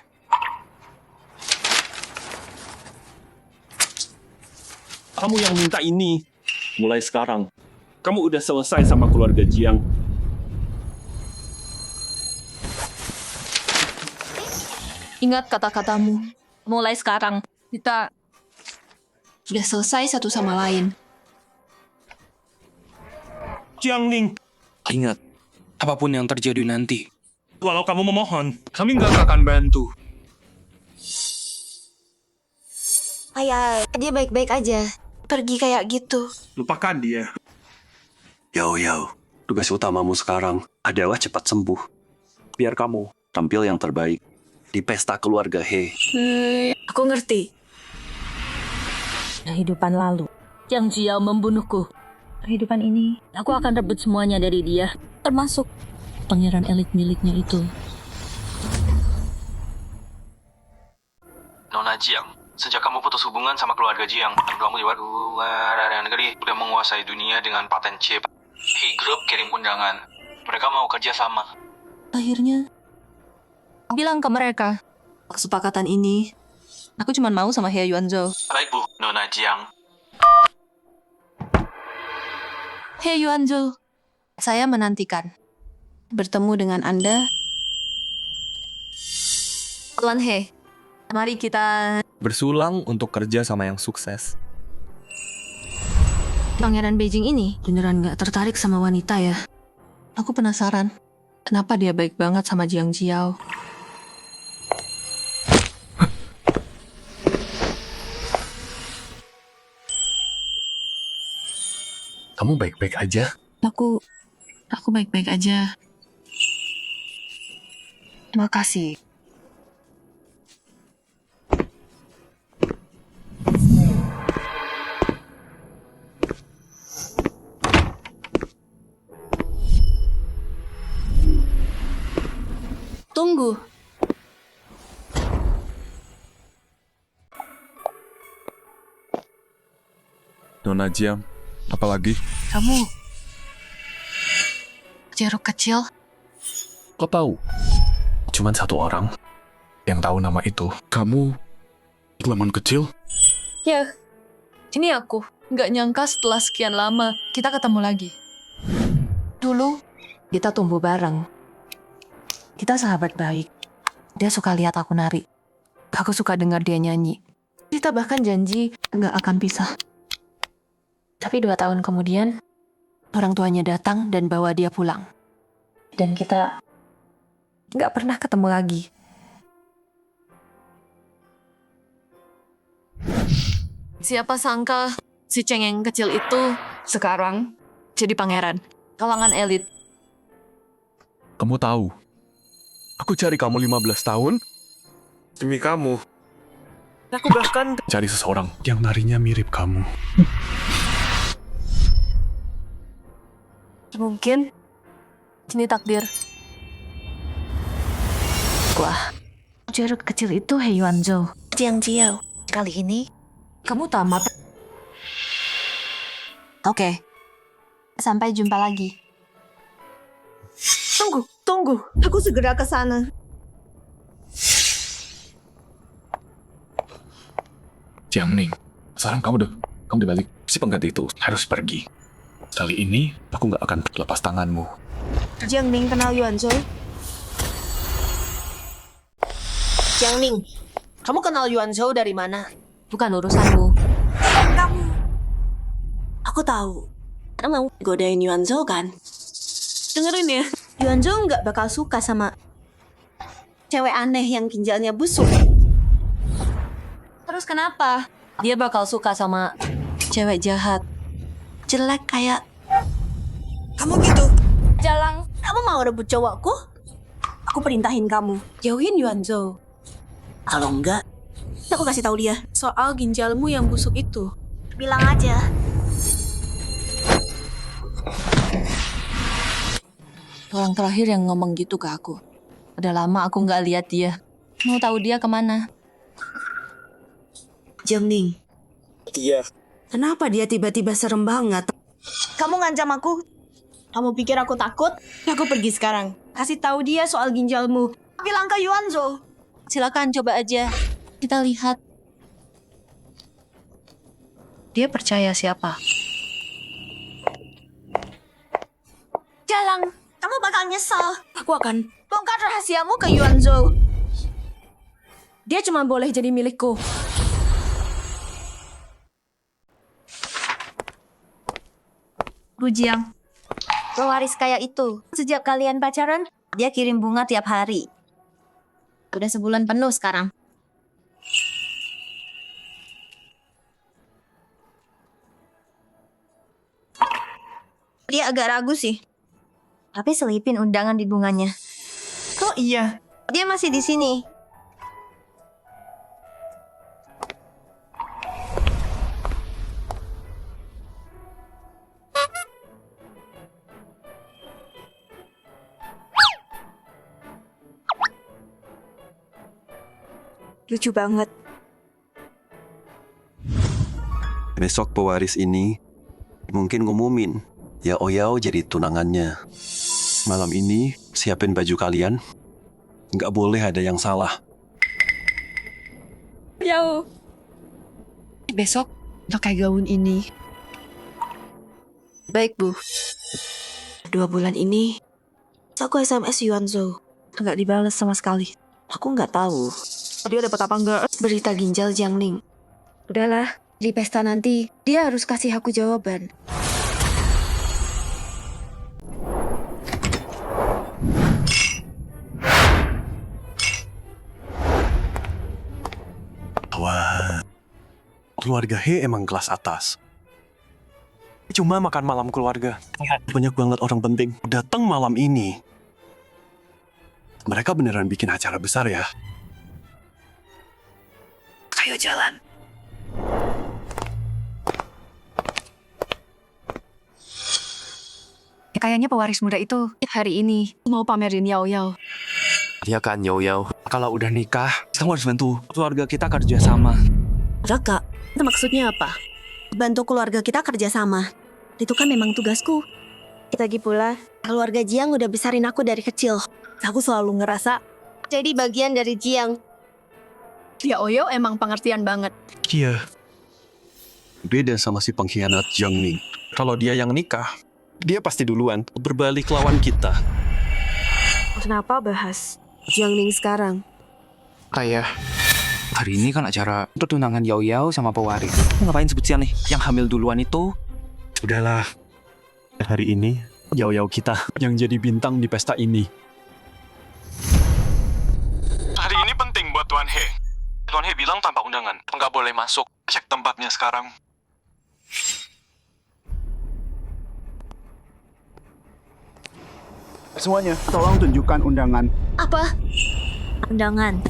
Kamu yang minta ini. Mulai sekarang, kamu udah selesai sama keluarga Jiang. Ingat kata-katamu. Mulai sekarang, kita sudah selesai satu sama lain. Jiang Ning. Ingat, apapun yang terjadi nanti, walau kamu memohon, kami nggak akan bantu. ayah, dia baik-baik aja. Pergi kayak gitu. Lupakan dia. Yao, tugas utamamu sekarang adalah cepat sembuh. Biar kamu tampil yang terbaik di pesta keluarga He. Aku ngerti. Kehidupan lalu, Jiang Jiao membunuhku. Kehidupan ini, aku akan rebut semuanya dari dia, termasuk pangeran elit miliknya itu. Nona Jiang, sejak kamu putus hubungan sama keluarga Jiang, kamu di luar negeri udah menguasai dunia dengan paten chip. Hey Group kirim undangan. Mereka mau kerja sama. Akhirnya, bilang ke mereka, kesepakatan ini, aku cuma mau sama He Yuanzhou. Baik Bu, Nona Jiang. He Yuanzhou, saya menantikan bertemu dengan Anda. Tuan He, mari kita... Bersulang untuk kerja sama yang sukses. Pangeran Beijing ini beneran gak tertarik sama wanita ya? Aku penasaran, kenapa dia baik banget sama Jiang Jiao? Kamu baik-baik aja? Aku baik-baik aja. Terima kasih. Tunggu. Nona Jiang, apalagi? Kamu jeruk kecil. Kau tahu? Cuman satu orang yang tahu nama itu. Kamu lemon kecil? Ya, ini aku. Nggak nyangka setelah sekian lama kita ketemu lagi. Dulu Kita tumbuh bareng. Kita sahabat baik. Dia suka lihat aku nari. Aku suka dengar dia nyanyi. Kita bahkan janji nggak akan pisah. Tapi 2 tahun kemudian, orang tuanya datang dan bawa dia pulang. Dan kita nggak pernah ketemu lagi. siapa sangka si cengeng kecil itu sekarang jadi pangeran kalangan elit. Kamu tahu, aku cari kamu 15 tahun. Demi kamu. Aku bahkan cari seseorang yang narinya mirip kamu. Mungkin ini takdir. Wah, jeruk kecil itu Hei Yuanzhou. Jiang Jiao, kali ini Kamu tamat. Oke. Sampai jumpa lagi. tunggu. Aku segera ke sana. Jiang Ning, sekarang kamu dibalik. Si pengganti itu harus pergi. Kali ini aku nggak akan lepas tanganmu. Jiang Ning kenal Yuanzhou? Jiang Ning, kamu kenal Yuanzhou dari mana? Bukan urusanmu. Kamu. Aku tahu. Kamu mau godain Yuanzhou kan? Dengerin ya, Yuanzhou nggak bakal suka sama cewek aneh yang ginjalnya busuk. Terus kenapa? Dia bakal suka sama Cewek jahat, jelek kayak kamu gitu. Jalang. Kamu mau rebut cowokku? Aku perintahin kamu jauhin Yuanzhou. Kalau enggak, aku kasih tahu dia soal ginjalmu yang busuk itu. Bilang aja. Orang terakhir yang ngomong gitu ke aku. Udah lama aku nggak lihat dia. Mau tahu dia kemana? Jiang Ning. Iya. Kenapa dia tiba-tiba serem banget? Kamu ngancam aku? Kamu pikir aku takut? Aku pergi sekarang. Kasih tahu dia soal ginjalmu. Bilang ke Yuanzhou. Silakan coba aja. Kita lihat. Dia percaya siapa? Jalang, kamu bakal nyesel. Aku akan bongkar rahasiamu ke Yuanzhou. Dia cuma boleh jadi milikku. Bu Jiang. Pewaris kaya itu, sejak kalian pacaran, dia kirim bunga tiap hari. Udah sebulan penuh sekarang. Dia agak ragu sih. Tapi selipin undangan di bunganya. Oh iya. Dia masih di sini. Lucu banget. Besok pewaris ini mungkin ngumumin ya Oyao jadi tunangannya. Malam ini siapin baju kalian. Nggak boleh ada yang salah. Yao. Besok pakai gaun ini. Baik, Bu. 2 bulan ini, aku SMS Yuanzhou. Nggak dibalas sama sekali. Aku nggak tahu. Dia dapat apa enggak? Berita ginjal Jiang Ning. Udahlah, di pesta nanti, dia harus kasih aku jawaban. Wah, keluarga He emang kelas atas. Cuma makan malam keluarga. Banyak banget orang penting datang malam ini. Mereka beneran bikin acara besar ya. Ayo jalan. Kayaknya pewaris muda itu hari ini mau pamerin Yao Yao. Dia kan Yao. Kalau udah nikah, kamu harus bantu keluarga kita kerja sama. Kakak, itu maksudnya apa? Bantu keluarga kita kerjasama. Itu kan memang tugasku. Lagi pula, keluarga Jiang udah besarin aku dari kecil. Aku selalu ngerasa jadi bagian dari Jiang. Ya Oyo emang pengertian banget. Iya. Beda sama si pengkhianat Jiang Ning. Kalau dia yang nikah, dia pasti duluan berbalik lawan kita. Kenapa bahas Jiang Ning sekarang? Ayah, hari ini kan acara tunangan Yao sama pewaris. Ngapain sebut nih? Yang hamil duluan itu? Udahlah. Hari ini, Yao kita yang jadi bintang di pesta ini. Hari ini penting buat Tuan He. Tuan He bilang tanpa undangan, nggak boleh masuk. Cek tempatnya sekarang. Semuanya, tolong tunjukkan undangan. Apa? Undangan.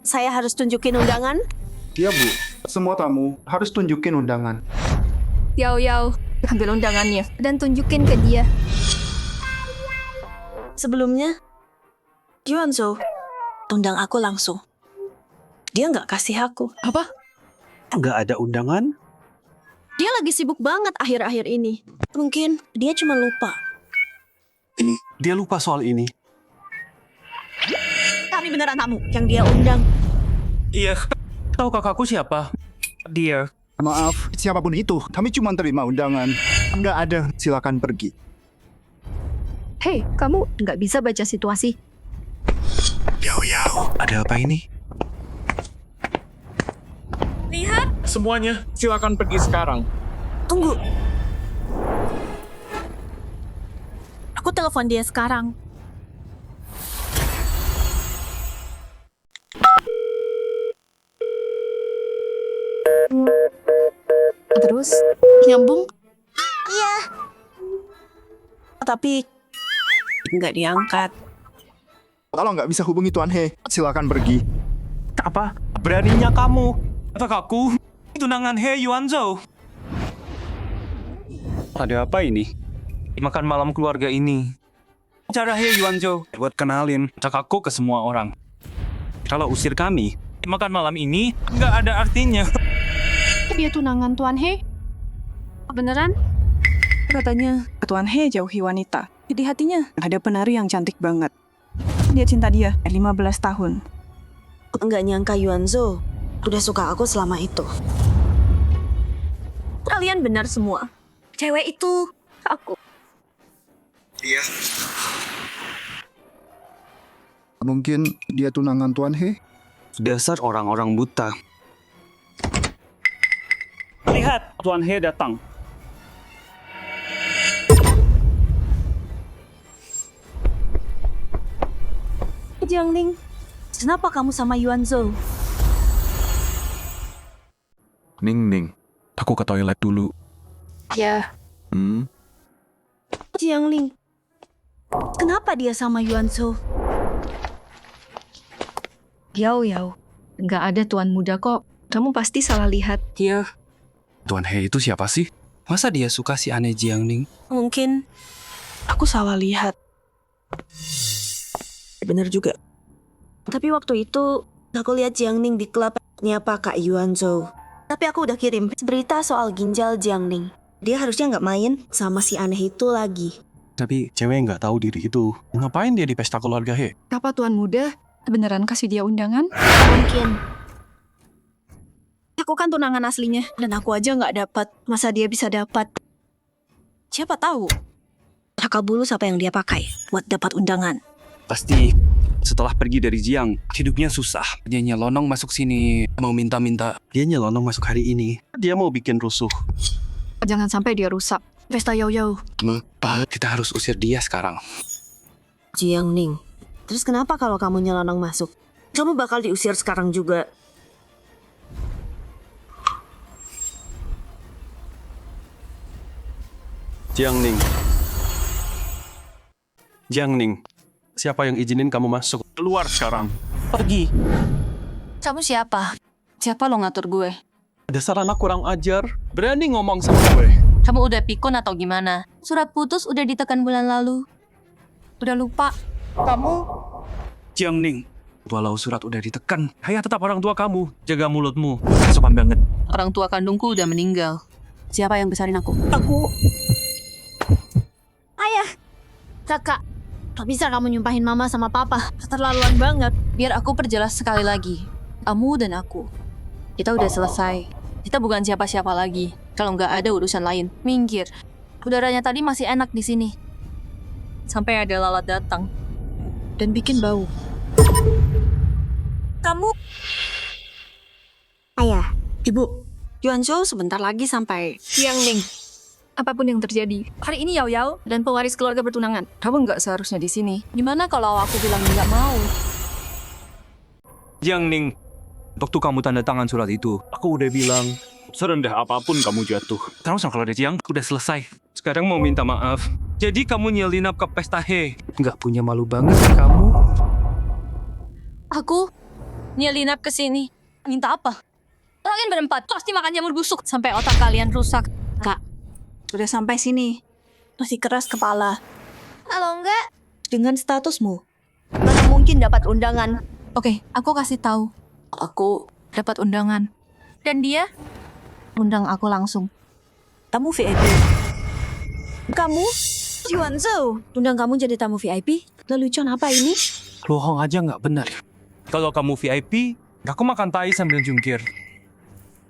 Saya harus tunjukin undangan? Iya, Bu. Semua tamu harus tunjukin undangan. Yao, ambil undangannya dan tunjukin ke dia. Sebelumnya, Yuanzhou undang aku langsung. Dia nggak kasih aku. Apa? Nggak ada undangan? Dia lagi sibuk banget akhir-akhir ini. Mungkin dia cuma lupa. Dia lupa soal ini. Kami beneran tamu yang dia undang. Iya. Tahu kakakku siapa? Dia. Maaf, siapapun itu, kami cuma terima undangan. Nggak ada, silakan pergi. Hei, kamu nggak bisa baca situasi. Yao, ada apa ini? Lihat, Semuanya, silakan pergi sekarang. tunggu. Aku telepon dia sekarang. Terus? Nyambung? Iya. Tapi nggak diangkat. Kalau nggak bisa hubungi Tuan He, silakan pergi. Apa? Beraninya kamu? Kakakku, tunangan He Yuanzhou. Ada apa ini? Makan malam keluarga ini. Cara He Yuanzhou buat kenalin kakakku ke semua orang. Kalau usir kami, makan malam ini nggak ada artinya. Dia tunangan Tuan He? Beneran? Katanya, Tuan He jauhi wanita. Di hatinya ada penari yang cantik banget. Dia cinta dia 15 tahun. Nggak nyangka Yuanzhou udah suka aku selama itu. Kalian benar semua. Cewek itu aku. Iya. Mungkin dia tunangan Tuan He? Dasar orang-orang buta. Lihat, Tuan He datang. Jiang Ning, kenapa kamu sama Yuanzhou? Ning, aku ke toilet dulu. Ya. Jiang Ling, kenapa dia sama Yuanzhou? Yao, nggak ada tuan muda kok. Kamu pasti salah lihat. Iya. Tuan He itu siapa sih? Masa dia suka si aneh Jiang Ning? Mungkin aku salah lihat. Bener juga. Tapi waktu itu aku lihat Jiang Ning di klub nyapa Kak Yuanzhou. Tapi aku udah kirim berita soal ginjal Jiang Ning. Dia harusnya nggak main sama si aneh itu lagi. Tapi cewek nggak tahu diri itu. Ngapain dia di pesta keluarga He? Apa tuan muda beneran kasih dia undangan? Mungkin. Aku kan tunangan aslinya dan aku aja nggak dapat. Masa dia bisa dapat? Siapa tahu? Cakap bulu siapa yang dia pakai buat dapat undangan. Pasti setelah pergi dari Jiang, hidupnya susah. Dia nyelonong masuk sini, mau minta-minta. Dia nyelonong masuk hari ini. Dia mau bikin rusuh. Jangan sampai dia rusak pesta Yao. Kita harus usir dia sekarang. Jiang Ning, terus kenapa kalau kamu nyelonong masuk? Kamu bakal diusir sekarang juga. Jiang Ning, siapa yang izinin kamu masuk? Keluar sekarang. Pergi. Kamu siapa? Siapa lo ngatur gue? Dasar anak kurang ajar. Berani ngomong sama gue. Kamu udah pikun atau gimana? Surat putus udah ditekan bulan lalu. Udah lupa. Jiang Ning, walau surat udah ditekan, ayah tetap orang tua kamu. Jaga mulutmu. Sopan banget. Orang tua kandungku udah meninggal. Siapa yang besarin aku? Kakak, gak bisa kamu nyumpahin mama sama papa. Keterlaluan banget. Biar aku perjelas sekali lagi. Kamu dan aku. Kita udah selesai. Kita bukan siapa-siapa lagi. Kalau nggak ada urusan lain, minggir. Udaranya tadi masih enak di sini. Sampai ada lalat datang. Dan bikin bau. Kamu... Ayah, Ibu, Yuanzhou sebentar lagi sampai. Jiang Ning. Apapun yang terjadi, hari ini Yao Yao dan pewaris keluarga bertunangan. Kamu nggak seharusnya di sini. Gimana kalau aku bilang nggak mau? Jiang Ning, waktu kamu tanda tangan surat itu, aku udah bilang, serendah apapun kamu jatuh. Terus kalau ada Jiang, udah selesai. Sekarang mau minta maaf. Jadi kamu nyelinap ke pesta he. Nggak punya malu banget kamu. Aku nyelinap ke sini. Minta apa? Kalian berempat pasti makan jamur busuk sampai otak kalian rusak. Kak, udah sampai sini. Masih keras kepala. Kalau enggak, Dengan statusmu, mana mungkin dapat undangan? oke, aku kasih tahu. Aku Dapat undangan. Dan dia undang aku langsung. tamu VIP. Kamu? Yuanzhou, undang kamu jadi tamu VIP? Lelucon apa ini? Bohong aja nggak benar. Kalau kamu VIP, aku makan tai sambil jungkir.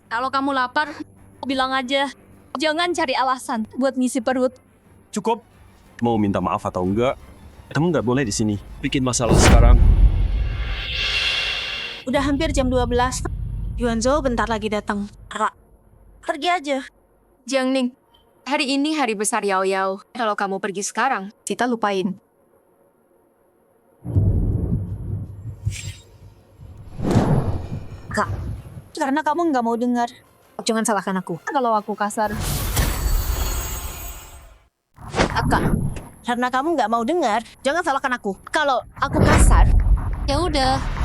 Kalau kamu lapar, bilang aja. Jangan cari alasan buat ngisi perut. Cukup. Mau minta maaf atau enggak, kamu nggak boleh di sini. Bikin masalah sekarang. Udah hampir jam 12. Yuanzhou bentar lagi datang. Kak, pergi aja. Jiang Ning, hari ini hari besar Yao Yao. Kalau kamu pergi sekarang, kita lupain. Kak, karena kamu nggak mau dengar. Jangan salahkan aku. Kalau aku kasar, Kak, karena kamu nggak mau dengar, jangan salahkan aku. Kalau aku kasar, ya udah.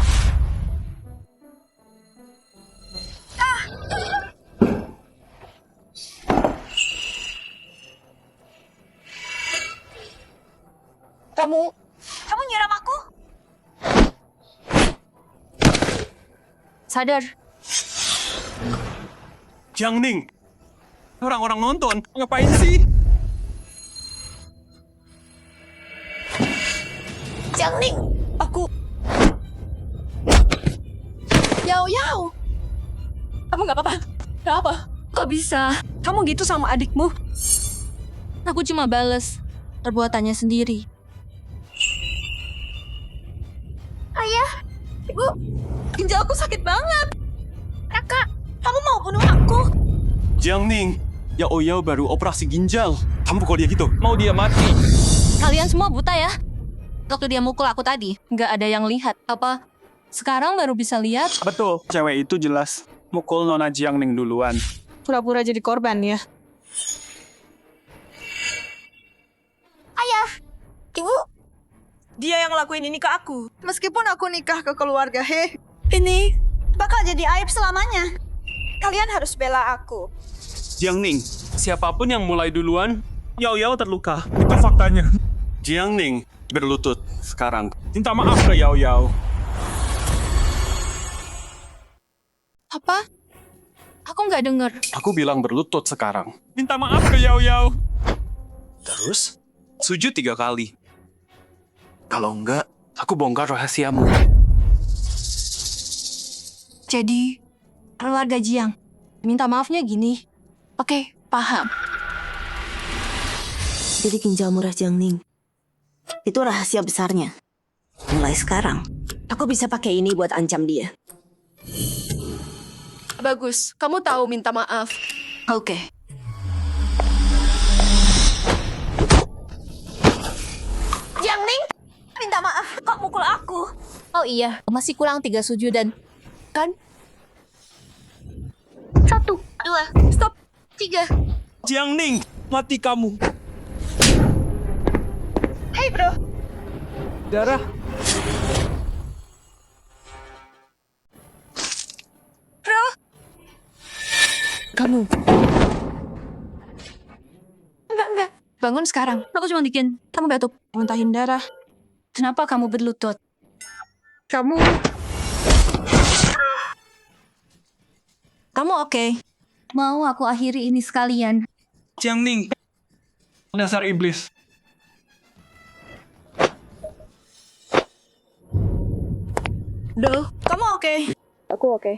kamu nyiram aku? Sadar. Jiang Ning, orang-orang nonton, ngapain sih? Jiang Ning, aku... Yao Yao, Kamu nggak apa-apa? Nggak apa? Kok bisa? Kamu gitu sama adikmu? aku cuma bales perbuatannya sendiri. Ginjalku sakit banget. Kakak, kamu mau bunuh aku? Jiang Ning, Yao Yao baru operasi ginjal. Kamu pukul dia gitu? Mau dia mati? Kalian semua buta ya? Waktu dia mukul aku tadi, nggak ada yang lihat. Apa? Sekarang baru bisa lihat? Betul, cewek itu jelas mukul Nona Jiang Ning duluan. Pura-pura jadi korban ya. Ibu, dia yang ngelakuin ini ke aku. Meskipun aku nikah ke keluarga he, Ini bakal jadi aib selamanya. Kalian harus bela aku. Jiang Ning, siapapun yang mulai duluan, Yao Yao terluka. Itu faktanya. Jiang Ning, berlutut sekarang. Minta maaf ke Yao Yao. Apa? Aku nggak denger. Aku bilang berlutut sekarang. Minta maaf ke Yao Yao. Terus? Sujud 3 kali. Kalau enggak, aku bongkar rahasiamu. Jadi, keluarga Jiang. Minta maafnya gini. Oke, paham. Jadi ginjal murah Jiang Ning. Itu rahasia besarnya. Mulai sekarang, aku bisa pakai ini buat ancam dia. Bagus, kamu tahu minta maaf. Oke. Jiang Ning, minta maaf. Kok mukul aku? Oh iya, masih kurang 3 sujudan. Kan? 1, 2, stop. 3. Jiang Ning, mati kamu. Hey bro, Darah. Kamu. enggak. bangun sekarang. Aku cuma bikin kamu batuk. Muntahin darah. Kenapa kamu berlutut? Kamu oke? Mau aku akhiri ini sekalian? Jiang Ning. Dasar iblis. Duh, kamu oke? Aku oke.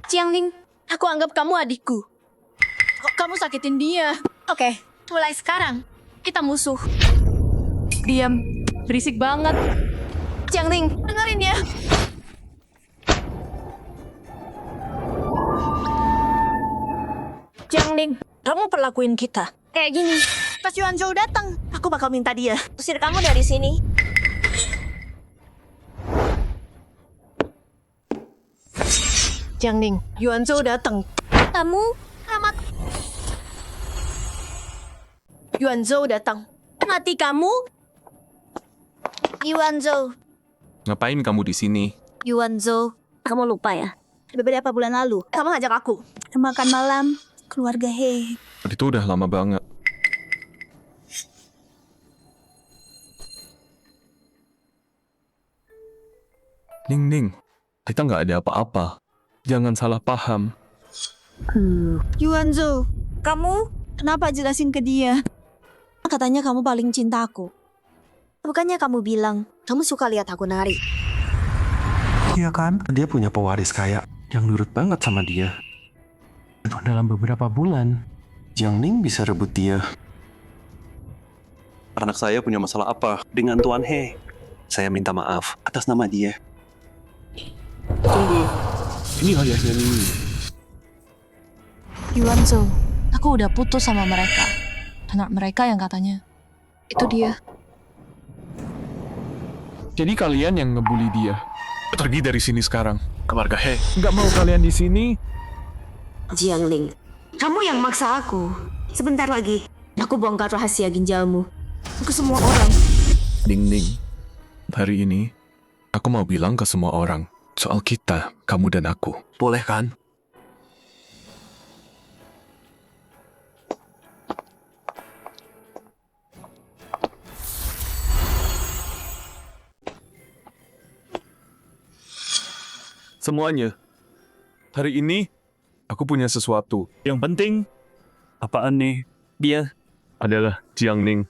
Jiang Ning, aku anggap kamu adikku. Kok kamu sakitin dia? Oke, mulai sekarang kita musuh. Diam. Berisik banget. Jiang Ning, dengerin ya. Jiang Ning, kamu perlakuin kita kayak gini. Pas Yuan Zhou datang, aku bakal minta dia usir kamu dari sini. Jiang Ning, Yuan Zhou datang. Kamu amat. Yuan Zhou datang. Mati kamu. Yuan Zhou. Ngapain kamu di sini? Yuan Zhou, kamu lupa ya? Beberapa bulan lalu, kamu ngajak aku makan malam keluarga He. Itu udah lama banget. Ning, kita nggak ada apa-apa. Jangan salah paham. Yuan Zhou, kamu kenapa jelasin ke dia? Katanya kamu paling cinta aku. Bukannya kamu bilang kamu suka lihat aku nari? Iya kan? Dia punya pewaris kaya yang nurut banget sama dia. Dalam beberapa bulan, Jiang Ning bisa rebut dia. Anak saya punya masalah apa dengan Tuan He? Saya minta maaf atas nama dia. Tunggu. Ini ayahnya Ning. Yuan Zhou, aku udah putus sama mereka. Anak mereka yang katanya. Itu dia. Jadi kalian yang ngebully dia. Pergi dari sini sekarang. Keluarga He. Nggak mau kalian di sini. Jiang Ling, kamu yang maksa aku. Sebentar lagi, aku bongkar rahasia ginjalmu ke semua orang. Ning, hari ini aku mau bilang ke semua orang soal kita, kamu dan aku. Boleh kan? Semuanya. Hari ini aku punya sesuatu. Yang penting, apaan nih? Dia Adalah Jiang Ning.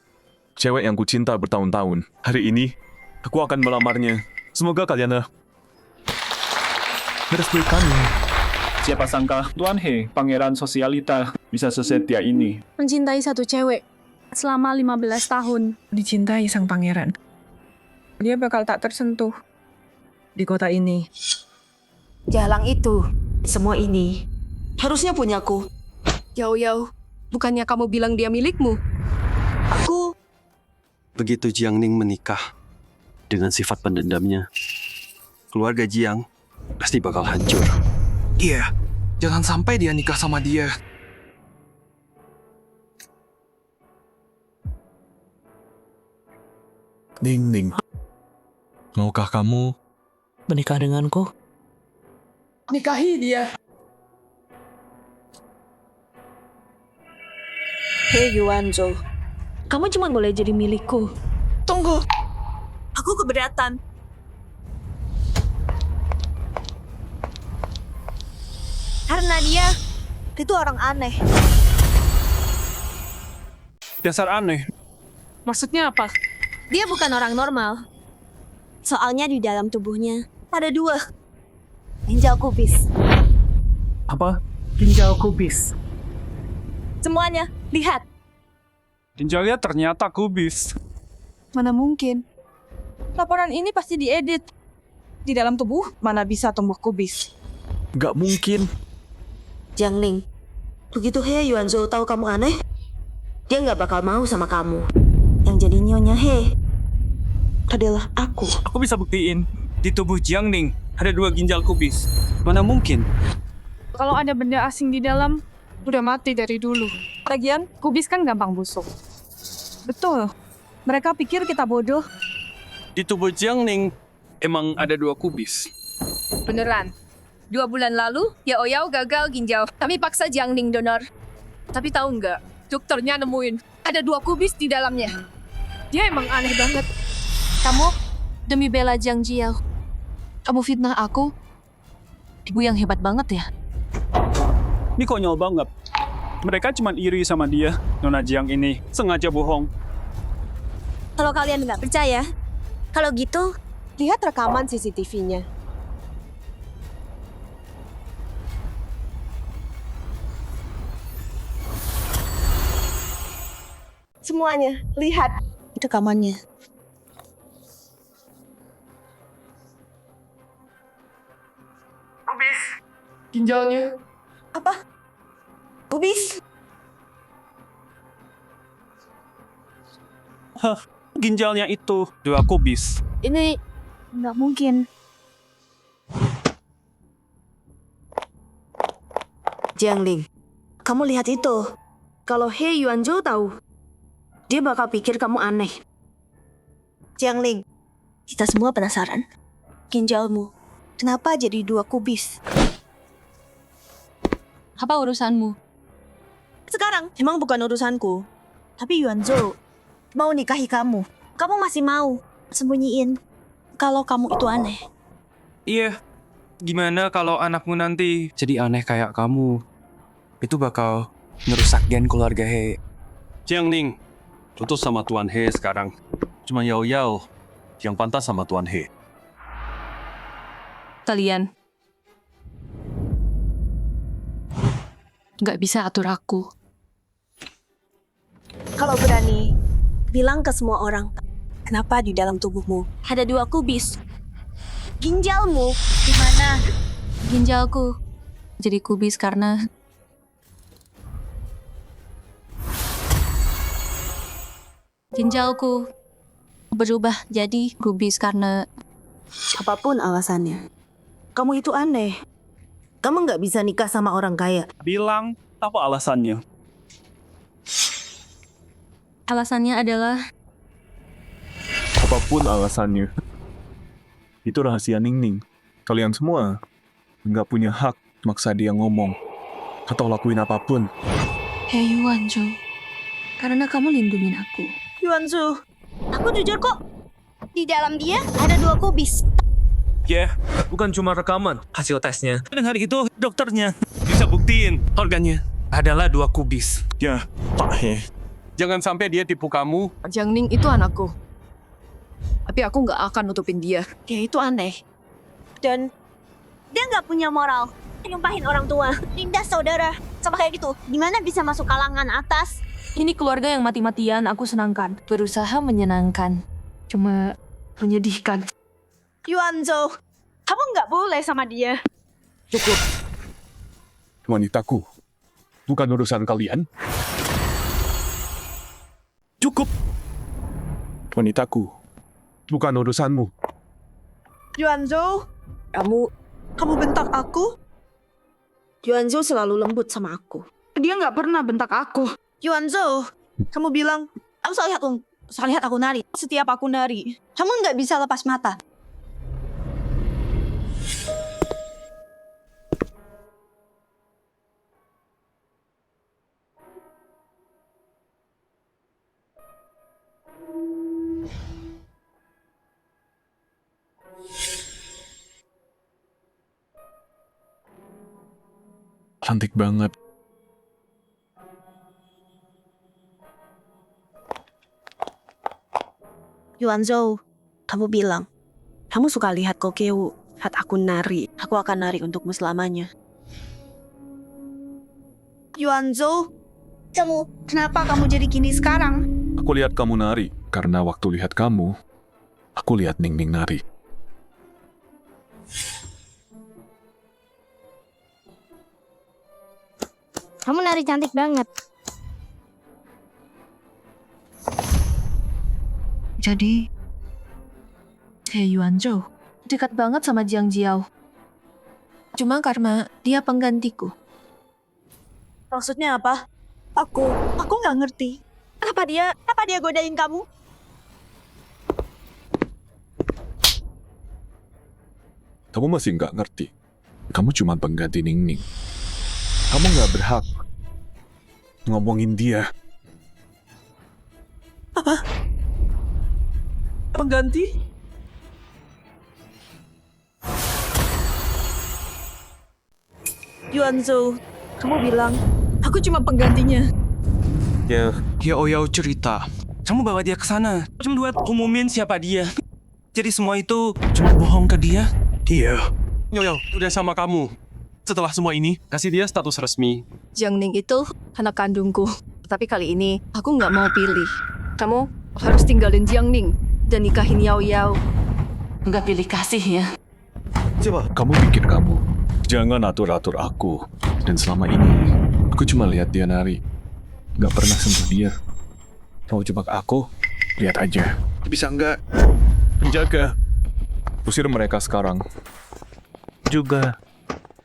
Cewek yang kucinta bertahun-tahun. Hari ini, aku akan melamarnya. Semoga kalian merestui kami. siapa sangka Tuan He, pangeran sosialita, bisa sesetia ini. Mencintai satu cewek selama 15 tahun. Dicintai sang pangeran. Dia bakal tak tersentuh di kota ini. Jalang itu, semua ini harusnya punyaku. Yao, bukannya kamu bilang dia milikmu? Aku Begitu Jiang Ning menikah dengan sifat pendendamnya, keluarga Jiang pasti bakal hancur. Iya, jangan sampai dia nikah sama dia. Ning, maukah kamu Menikah denganku? Nikahi dia. Hei Yuan Zhou, kamu cuma boleh jadi milikku. Tunggu, aku keberatan. Karena dia itu orang aneh. Dasar aneh. Maksudnya apa? Dia bukan orang normal. Soalnya di dalam tubuhnya ada 2 ginjal kubis. Apa? Ginjal kubis. Semuanya, lihat. Ginjalnya ternyata kubis. Mana mungkin? Laporan ini pasti diedit. Di dalam tubuh mana bisa tumbuh kubis? Gak mungkin. Jiang Ning, begitu He Yuan Zhou tahu kamu aneh, dia nggak bakal mau sama kamu. Yang jadi nyonya He adalah aku. Aku bisa buktiin. Di tubuh Jiang Ning ada 2 ginjal kubis. Mana mungkin? Kalau ada benda asing di dalam, udah mati dari dulu. Lagian, kubis kan gampang busuk. Betul. Mereka pikir kita bodoh. Di tubuh Jiang Ning emang ada 2 kubis. Beneran. 2 bulan lalu, Yao gagal ginjal. Kami paksa Jiang Ning donor. Tapi tahu nggak, dokternya nemuin Ada 2 kubis di dalamnya. Dia emang aneh banget. Kamu, demi bela Jiang Jiao, kamu fitnah aku? Ibu yang hebat banget ya. Ini konyol banget. Mereka cuma iri sama dia. Nona Jiang ini sengaja bohong. Kalau kalian nggak percaya, kalau gitu, lihat rekaman CCTV-nya. Semuanya, lihat rekamannya. Ginjalnya. Apa? Kubis? Ginjalnya itu 2 kubis. Ini nggak mungkin. Jiangling, kamu lihat itu. Kalau He Yuanzhou tahu, dia bakal pikir kamu aneh. Jiangling, kita semua penasaran. Ginjalmu, kenapa jadi 2 kubis? Apa urusanmu? Sekarang emang bukan urusanku. Tapi Yuanzhou mau nikahi kamu. Kamu masih mau sembunyiin kalau kamu itu aneh. Iya. Gimana kalau anakmu nanti jadi aneh kayak kamu? Itu bakal ngerusak gen keluarga He. Jiangling, tutus sama Tuan He sekarang. Cuma Yao Yao yang pantas sama Tuan He. Kalian nggak bisa atur aku. Kalau berani, bilang ke semua orang, kenapa di dalam tubuhmu ada 2 kubis? Ginjalmu di mana? Ginjalku jadi kubis karena ginjalku berubah jadi kubis karena Apapun alasannya, kamu itu aneh. Kamu nggak bisa nikah sama orang kaya. Bilang apa alasannya? alasannya adalah Apapun alasannya. Itu rahasia Ningning. Kalian semua nggak punya hak maksa dia ngomong atau lakuin apapun. Hei Yuanzhou, karena kamu lindungin aku. Yuanzhou, aku jujur kok. Di dalam dia ada 2 kubis. Ya, bukan cuma rekaman, hasil tesnya. Dengar itu, dokternya bisa buktiin organnya adalah 2 kubis. Ya, Pak He. Jangan sampai dia tipu kamu. Jiang Ning itu anakku. Tapi aku nggak akan nutupin dia. Dia itu aneh. Dan dia nggak punya moral. Nyumpahin orang tua, nindas saudara. Sama kayak gitu, gimana bisa masuk kalangan atas? Ini keluarga yang mati-matian aku senangkan. Berusaha menyenangkan. Cuma menyedihkan. Yuanzhou, kamu nggak boleh sama dia. Cukup. Wanitaku, bukan urusan kalian. Cukup. Wanitaku, bukan urusanmu. Yuanzhou, kamu bentak aku? Yuanzhou selalu lembut sama aku. Dia nggak pernah bentak aku. Yuanzhou, kamu bilang, kamu selalu lihat aku nari. Setiap aku nari, kamu nggak bisa lepas mata. Cantik banget. Yuanzhou, kamu bilang, kamu suka lihat Kokeu, lihat aku nari. Aku akan nari untukmu selamanya. Yuanzhou, kenapa kamu jadi gini sekarang? Aku lihat kamu nari, karena waktu lihat kamu, aku lihat Ningning nari. Kamu nari cantik banget. Jadi, Hei Yuanzhou dekat banget sama Jiang Jiao. Cuma karena dia penggantiku. Maksudnya apa? Aku nggak ngerti. Kenapa dia godain kamu? Kamu masih nggak ngerti. Kamu cuma pengganti Ningning. Kamu nggak berhak ngomongin dia. Apa? Pengganti? Yuanzhou, kamu bilang aku cuma penggantinya. Ya Ouyao cerita. Kamu bawa dia ke sana. Cuma buat umumin siapa dia. Jadi semua itu cuma bohong ke dia. Iya. Yo, udah sama kamu. Setelah semua ini, kasih dia status resmi. Jiang Ning itu anak kandungku. Tapi kali ini aku nggak mau pilih. Kamu harus tinggalin Jiang Ning dan nikahin Yao Yao. Nggak pilih kasih ya. Coba kamu pikir kamu. Jangan atur-atur aku. Dan selama ini, aku cuma lihat dia nari. Nggak pernah sentuh dia. Mau jebak aku, lihat aja. Bisa nggak? Penjaga, usir mereka sekarang. Juga,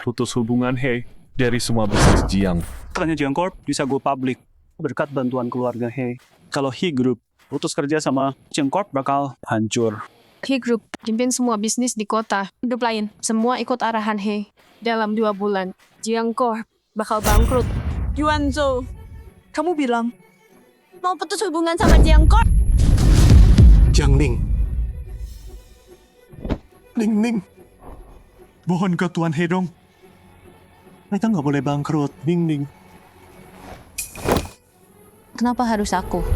putus hubungan Hei dari semua bisnis Jiang. Katanya Jiang Corp bisa go public berkat bantuan keluarga Hei. Kalau He Group putus kerja sama Jiang Corp bakal hancur. He Group pimpin semua bisnis di kota. Hidup lain, semua ikut arahan He. Dalam 2 bulan, Jiang Corp bakal bangkrut. Yuanzhou, kamu bilang mau putus hubungan sama Jiang Corp? Jiang Ning. Ning. Mohon ke Tuan He dong. Mereka nggak boleh bangkrut, Ning. Kenapa harus aku?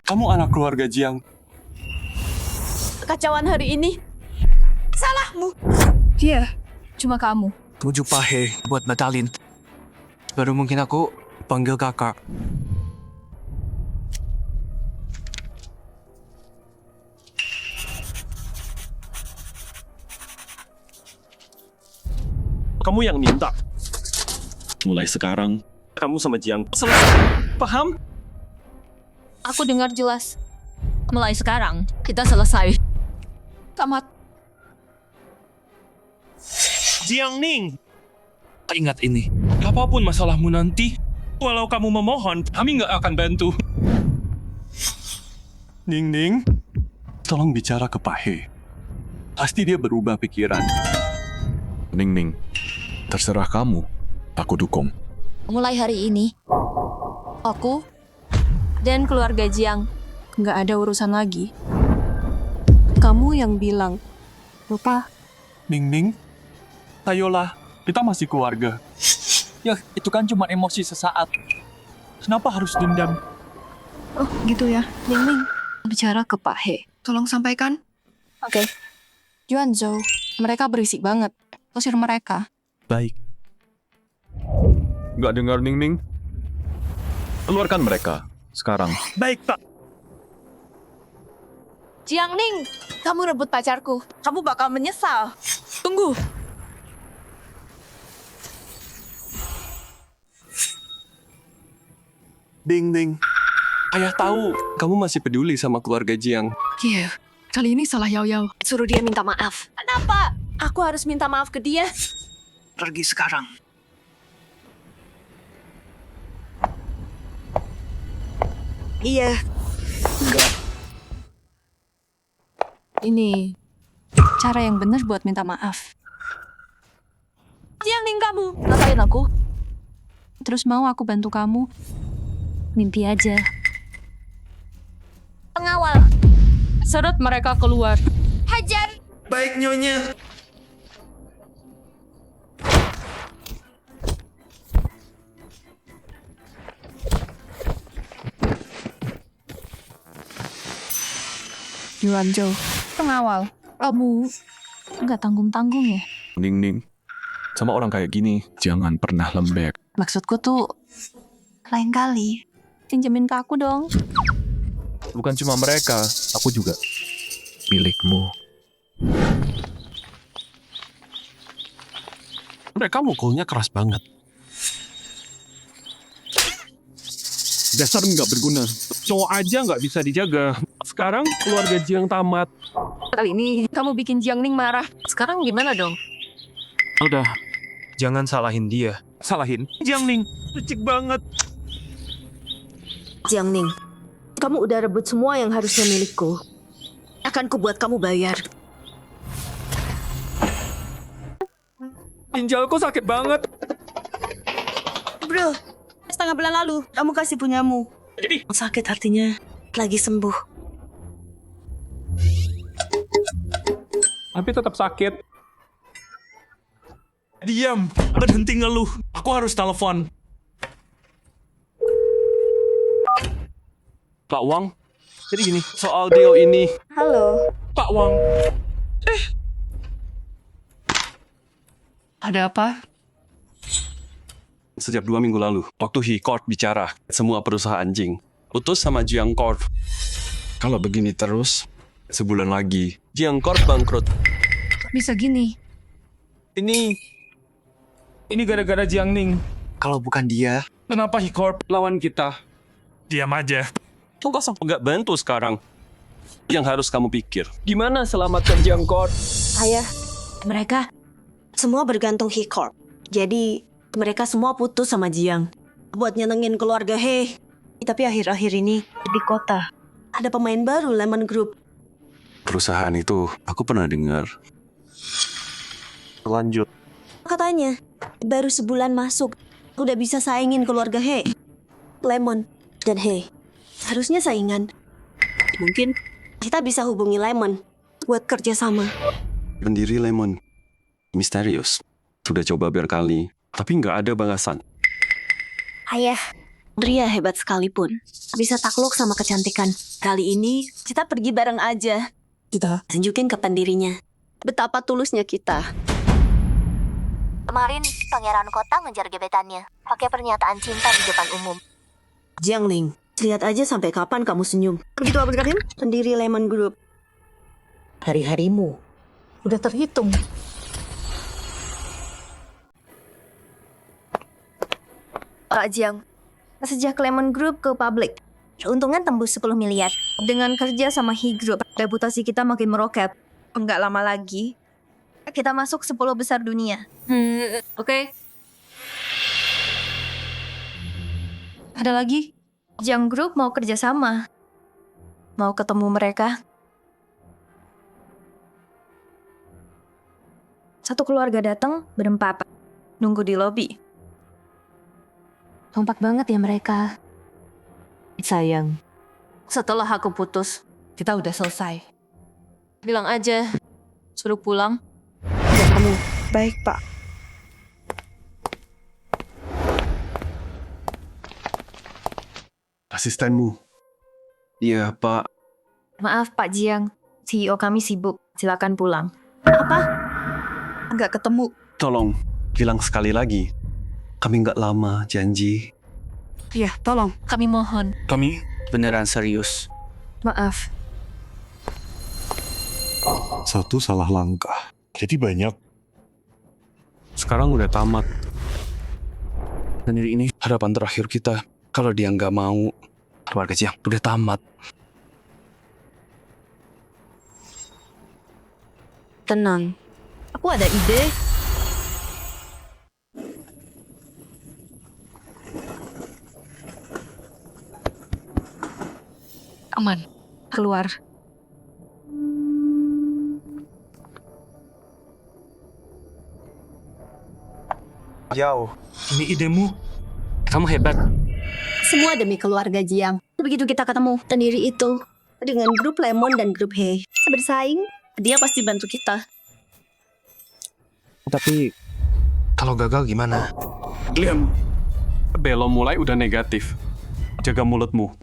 Kamu anak keluarga Jiang. Kekacauan hari ini salahmu. Iya, cuma kamu. Tuju pahe buat batalin. Baru mungkin aku panggil kakak. Kamu yang minta. Mulai sekarang, kamu sama Jiang selesai. Paham? Aku dengar jelas. Mulai sekarang, kita selesai. Tamat. Jiang Ning. Ingat ini. Apapun masalahmu nanti, walau kamu memohon, kami nggak akan bantu. Ning. Tolong bicara ke Pak He. Pasti dia berubah pikiran. Ning, terserah kamu. Aku dukung. Mulai hari ini, aku dan keluarga Jiang Nggak ada urusan lagi. Kamu yang bilang. Lupa. Ning. Ayolah, kita masih keluarga. Ya, itu kan cuma emosi sesaat. Kenapa harus dendam? Oh, gitu ya. Ning. bicara ke Pak He. Tolong sampaikan. Oke. Yuanzhou, mereka berisik banget. Usir mereka. Baik. Nggak dengar Ning. Keluarkan mereka. Sekarang. Baik, Pak. Jiang Ning, kamu rebut pacarku. Kamu bakal menyesal. Tunggu. Ning. Ayah tahu kamu masih peduli sama keluarga Jiang. Iya, kali ini salah Yao Yao. Suruh dia minta maaf. Kenapa? Aku harus minta maaf ke dia. Pergi sekarang. Iya. Ini cara yang benar buat minta maaf. Jiang Ning kamu. Ngapain aku? Terus mau aku bantu kamu? Mimpi aja. Pengawal, seret mereka keluar. Hajar. Baik, Nyonya. Yuanzhou. Pengawal, Kamu nggak tanggung-tanggung ya? Ning. Sama orang kayak gini, jangan pernah lembek. Maksudku tuh lain kali. Pinjemin ke aku dong. Bukan cuma mereka, aku juga. Milikmu. Mereka mukulnya keras banget. Dasar nggak berguna. Cowok aja nggak bisa dijaga. Sekarang keluarga Jiang tamat. kali ini kamu bikin Jiang Ning marah. Sekarang gimana dong? Udah, jangan salahin dia. Salahin Jiang Ning. Licik banget. Jiang Ning, kamu udah rebut semua yang harusnya milikku. Akan kubuat kamu bayar. Ginjalku sakit banget. Bro, setengah bulan lalu kamu kasih punyamu. Jadi Sakit hatinya lagi sembuh. Tapi tetap sakit. diam, berhenti ngeluh. Aku harus telepon. Pak Wang, jadi gini, soal deal ini. Halo. Pak Wang. Ada apa? Sejak 2 minggu lalu, waktu He Corp bicara, semua perusahaan Jing putus sama Jiang Corp. Kalau begini terus, sebulan lagi, Jiang Corp bangkrut. Bisa gini. Ini gara-gara Jiang Ning. Kalau bukan dia, Kenapa He Corp lawan kita? Diam aja. kosong nggak bantu sekarang. Yang harus kamu pikir, Gimana selamatkan Jiang Corp? Ayah, mereka semua bergantung He Corp. Jadi mereka semua putus sama Jiang buat nyenengin keluarga He. Tapi akhir-akhir ini di kota ada pemain baru, Lemon Group. perusahaan itu aku pernah dengar. Lanjut. Katanya baru sebulan masuk udah bisa saingin keluarga He. Lemon dan He harusnya saingan. Mungkin kita bisa hubungi Lemon buat kerja sama. Pendiri Lemon, misterius. Sudah coba berkali, tapi nggak ada balasan. Ayah, Dria hebat sekalipun bisa takluk sama kecantikan. Kali ini kita pergi bareng aja. Kita tunjukin ke pendirinya betapa tulusnya kita. Kemarin pangeran kota ngejar gebetannya pakai pernyataan cinta di depan umum. Jiang Ling, lihat aja sampai kapan kamu senyum. Begitu Abdul Karim, pendiri Lemon Group. Hari-harimu udah terhitung. Pak Jiang, sejak Lemon Group ke publik, keuntungan tembus 10 miliar. Dengan kerja sama He Group, reputasi kita makin meroket. Enggak lama lagi, kita masuk 10 besar dunia. Oke. Ada lagi? Jiang Group mau kerja sama. Mau ketemu mereka. Satu keluarga datang berempat. Nunggu di lobi. Kompak banget ya mereka. Sayang, setelah aku putus, kita udah selesai. Bilang aja. Suruh pulang. Kamu baik, Pak. Asistenmu. Iya, Pak. Maaf Pak Jiang, CEO kami sibuk. Silakan pulang. Apa? Nggak ketemu. Tolong, bilang sekali lagi. Kami nggak lama, janji. Iya, tolong. Kami mohon. Kami beneran serius. Maaf. Satu salah langkah. Jadi banyak. Sekarang udah tamat. Dan ini harapan terakhir kita. Kalau dia nggak mau, keluarga Jiang udah tamat. Tenang. Aku ada ide. Aman. Keluar. Jauh. Ini idemu. Kamu hebat. Semua demi keluarga Jiang. Begitu kita ketemu pendiri itu dengan grup Lemon dan grup He bersaing, dia pasti bantu kita. Tapi kalau gagal gimana? Liam, belum mulai udah negatif. Jaga mulutmu.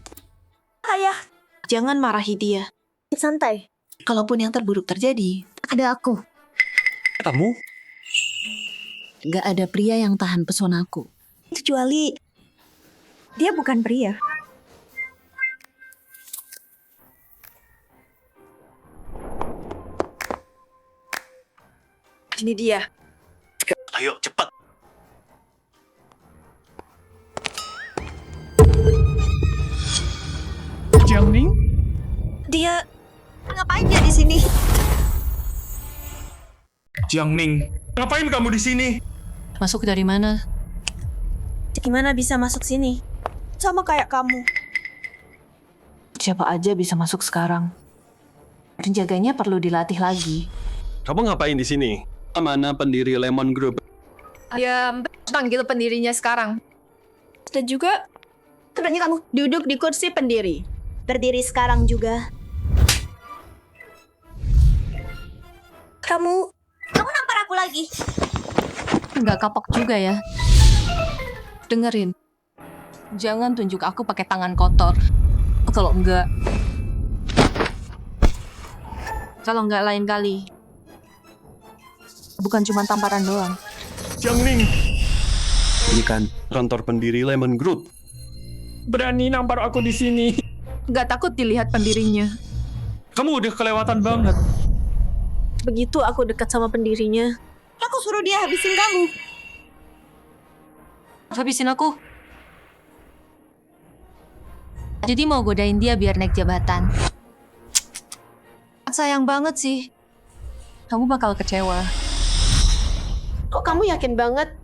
Ayah, jangan marahi dia. Santai. Kalaupun yang terburuk terjadi, Ada aku. Kamu? gak ada pria yang tahan pesonaku. Kecuali dia bukan pria. Ini dia. Ayo, cepat. Jiang Ning? Dia ngapain dia di sini? Jiang Ning, ngapain kamu di sini? Masuk dari mana? Gimana bisa masuk sini? Sama kayak kamu. Siapa aja bisa masuk sekarang. Penjaganya perlu dilatih lagi. Kamu ngapain di sini? Mana pendiri Lemon Group? Ya, panggil pendirinya sekarang. Dan juga Sebenarnya kamu duduk di kursi pendiri. Berdiri sekarang juga. Kamu nampar aku lagi. Nggak kapok juga ya. Dengerin. Jangan tunjuk aku pakai tangan kotor. Kalau enggak lain kali. Bukan cuma tamparan doang. Jiang Ning. Ini kan kantor pendiri Lemon Group. Berani nampar aku di sini. Nggak takut dilihat pendirinya. Kamu udah kelewatan banget. Begitu aku dekat sama pendirinya, aku suruh dia habisin kamu. Habisin aku. Jadi mau godain dia biar naik jabatan. Sayang banget sih. Kamu bakal kecewa. Kok kamu yakin banget?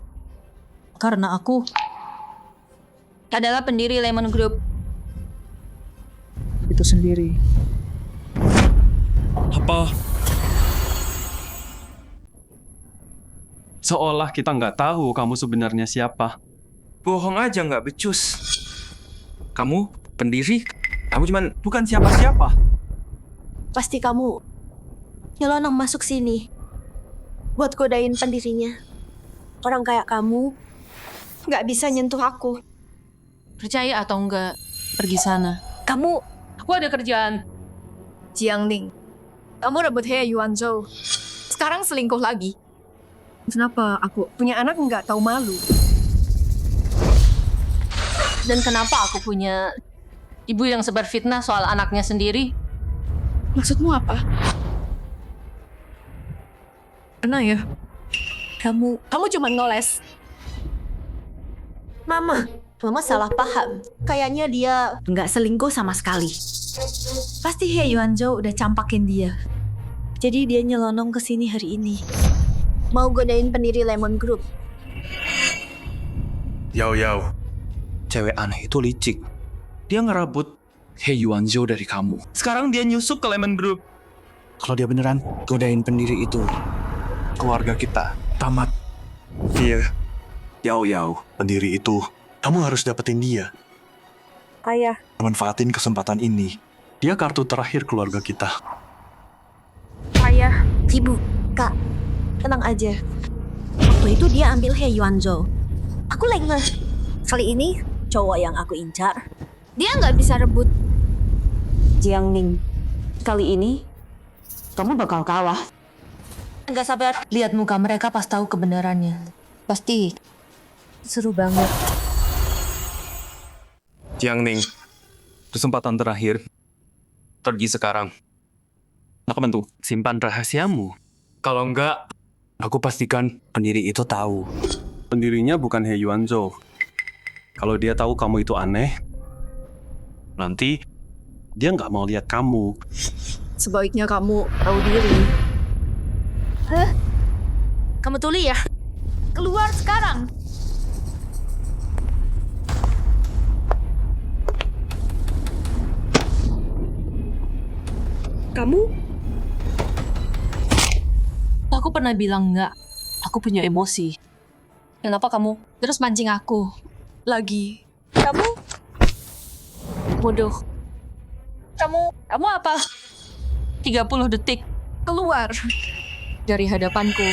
Karena aku adalah pendiri Lemon Group. Itu sendiri. Apa? Seolah kita nggak tahu kamu sebenarnya siapa. Bohong aja nggak becus. Kamu pendiri? Kamu cuman bukan siapa-siapa. Pasti kamu nyelonong masuk sini buat godain pendirinya. Orang kayak kamu nggak bisa nyentuh aku. Percaya atau enggak, pergi sana. Kamu Aku ada kerjaan. Jiang Ning, kamu rebut He Yuanzhou. Sekarang selingkuh lagi. Kenapa aku punya anak nggak tahu malu? Dan kenapa aku punya ibu yang sebar fitnah soal anaknya sendiri? Maksudmu apa? Pernah ya? Kamu cuma ngoles. Mama salah paham. Kayaknya dia nggak selingkuh sama sekali. Pasti He Yuanzhou udah campakin dia. Jadi dia nyelonong ke sini hari ini. Mau godain pendiri Lemon Group. Yao, cewek aneh itu licik. Dia ngerebut He Yuanzhou dari kamu. Sekarang dia nyusup ke Lemon Group. Kalau dia beneran godain pendiri itu, keluarga kita tamat. Iya. Yao, pendiri itu. Kamu harus dapetin dia. Ayah. Manfaatin kesempatan ini. Dia kartu terakhir keluarga kita. Ayah. Ibu. Kak. Tenang aja. Waktu itu dia ambil He Yuanzhou. Aku lengah. Kali ini cowok yang aku incar, dia nggak bisa rebut. Jiang Ning, kali ini kamu bakal kalah. Nggak sabar lihat muka mereka pas tahu kebenarannya. Pasti seru banget. Jiang Ning, kesempatan terakhir. Pergi sekarang. Apa tuh? Simpan rahasiamu. Kalau enggak, Aku pastikan pendiri itu tahu. Pendirinya bukan He Yuanzhou. Kalau dia tahu kamu itu aneh, nanti dia nggak mau lihat kamu. Sebaiknya kamu tahu diri. Kamu tuli ya? Keluar sekarang. Kamu? Aku pernah bilang enggak. Aku punya emosi. Kenapa kamu terus mancing aku? Lagi. Kamu? Bodoh. Kamu apa? 30 detik. Keluar dari hadapanku.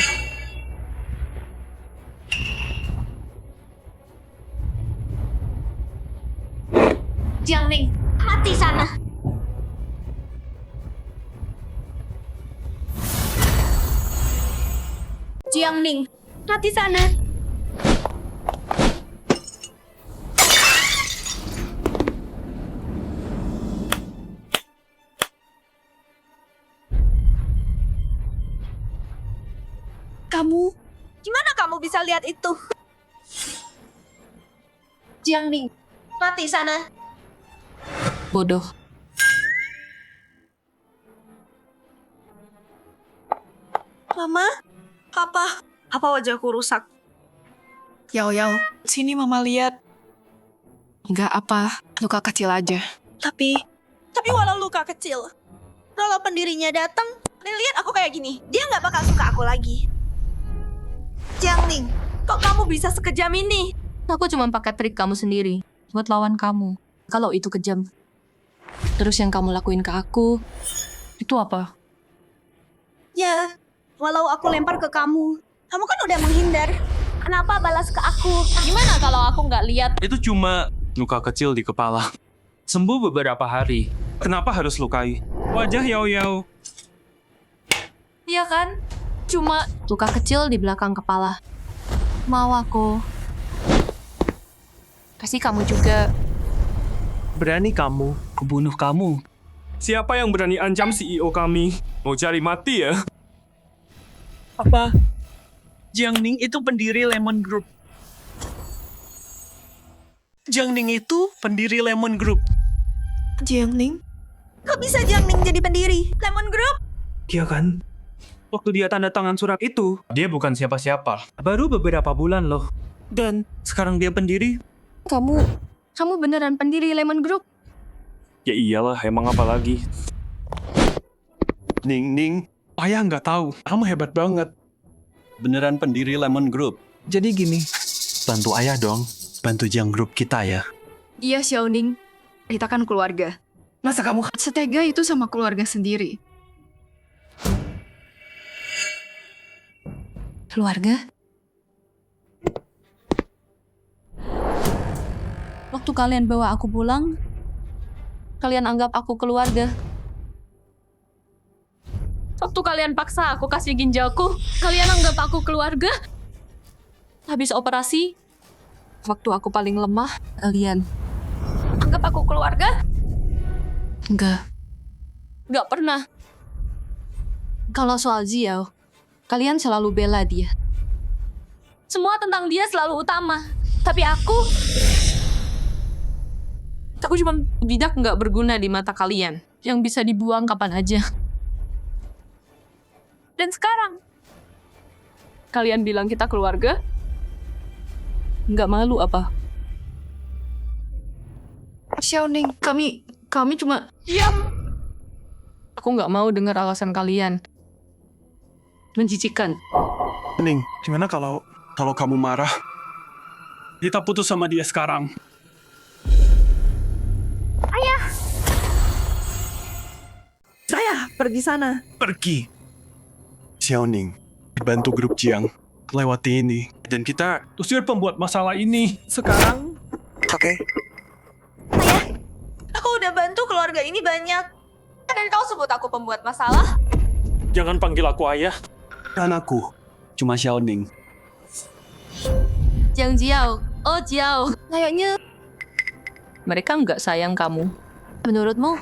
Jiang Ning, mati sana. Jiang Ning, mati sana. Kamu, gimana kamu bisa lihat itu? Jiang Ning, mati sana. Bodoh. Mama, apa wajahku rusak? Yao, sini mama lihat. Enggak apa, luka kecil aja. Tapi walau luka kecil, kalau pendirinya datang dan lihat aku kayak gini, dia nggak bakal suka aku lagi. Jiang Ning, kok kamu bisa sekejam ini? Aku cuma pakai trik kamu sendiri. buat lawan kamu. Kalau itu kejam. Terus yang kamu lakuin ke aku, itu apa? Ya, walau aku lempar ke kamu kan udah menghindar. Kenapa balas ke aku? Gimana kalau aku nggak lihat? Itu cuma luka kecil di kepala. Sembuh beberapa hari. Kenapa harus lukai? Wajah Yao Yao. Iya kan? Cuma luka kecil di belakang kepala. Mau aku kasih kamu juga. Berani kamu kubunuh kamu. Siapa yang berani ancam CEO kami? Mau cari mati ya? Apa? Jiang Ning itu pendiri Lemon Group. Jiang Ning itu pendiri Lemon Group. Jiang Ning? Kok bisa Jiang Ning jadi pendiri Lemon Group? Iya kan? Waktu dia tanda tangan surat itu, dia bukan siapa-siapa. Baru beberapa bulan loh. Dan sekarang dia pendiri. Kamu beneran pendiri Lemon Group? Ya iyalah, emang apa lagi? Ning, ayah nggak tahu. Kamu hebat banget. Beneran pendiri Lemon Group. Jadi gini, Bantu ayah dong. Bantu Jiang Group kita ya. Iya, Xiaoning. Kita kan keluarga. masa kamu... Setega itu sama keluarga sendiri. Keluarga? Waktu kalian bawa aku pulang, kalian anggap aku keluarga. Waktu kalian paksa aku kasih ginjalku, kalian anggap aku keluarga. Habis operasi, waktu aku paling lemah, kalian anggap aku keluarga? Enggak. Enggak pernah. Kalau soal Ziao, kalian selalu bela dia. Semua tentang dia selalu utama. Tapi aku cuma bidak nggak berguna di mata kalian. Yang bisa dibuang kapan aja. Dan sekarang, kalian bilang kita keluarga? Nggak malu apa? Xiaoning, kami cuma... Diam! Aku nggak mau dengar alasan kalian. Menjijikan. Ning, gimana kalau kamu marah? Kita putus sama dia sekarang. Saya pergi sana. Pergi. Xiaoning, bantu grup Jiang lewati ini. Dan kita... Usir pembuat masalah ini. Sekarang, Oke. aku udah bantu keluarga ini banyak. Dan kau sebut aku pembuat masalah? Jangan panggil aku ayah. Kan aku. Cuma Xiaoning. Jiang Jiao. Oh Jiao. Kayaknya mereka nggak sayang kamu. Menurutmu?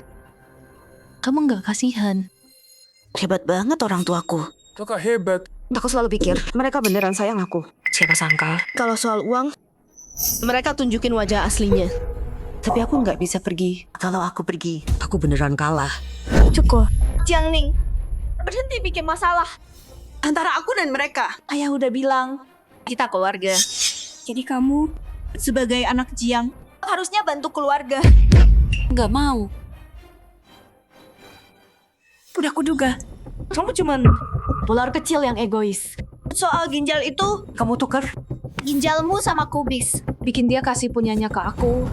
Kamu nggak kasihan? Hebat banget orang tuaku. Kakak hebat. Aku selalu pikir, mereka beneran sayang aku. Siapa sangka? Kalau soal uang, mereka tunjukin wajah aslinya. Tapi aku nggak bisa pergi. Kalau aku pergi, aku beneran kalah. Cukup. Jiang Ning, berhenti bikin masalah. Antara aku dan mereka. Ayah udah bilang, kita keluarga. Jadi kamu, sebagai anak Jiang, harusnya bantu keluarga. Nggak mau. Udah kuduga. Kamu cuman ular kecil yang egois. Soal ginjal itu, kamu tuker ginjalmu sama kubis. Bikin dia kasih punyanya ke aku.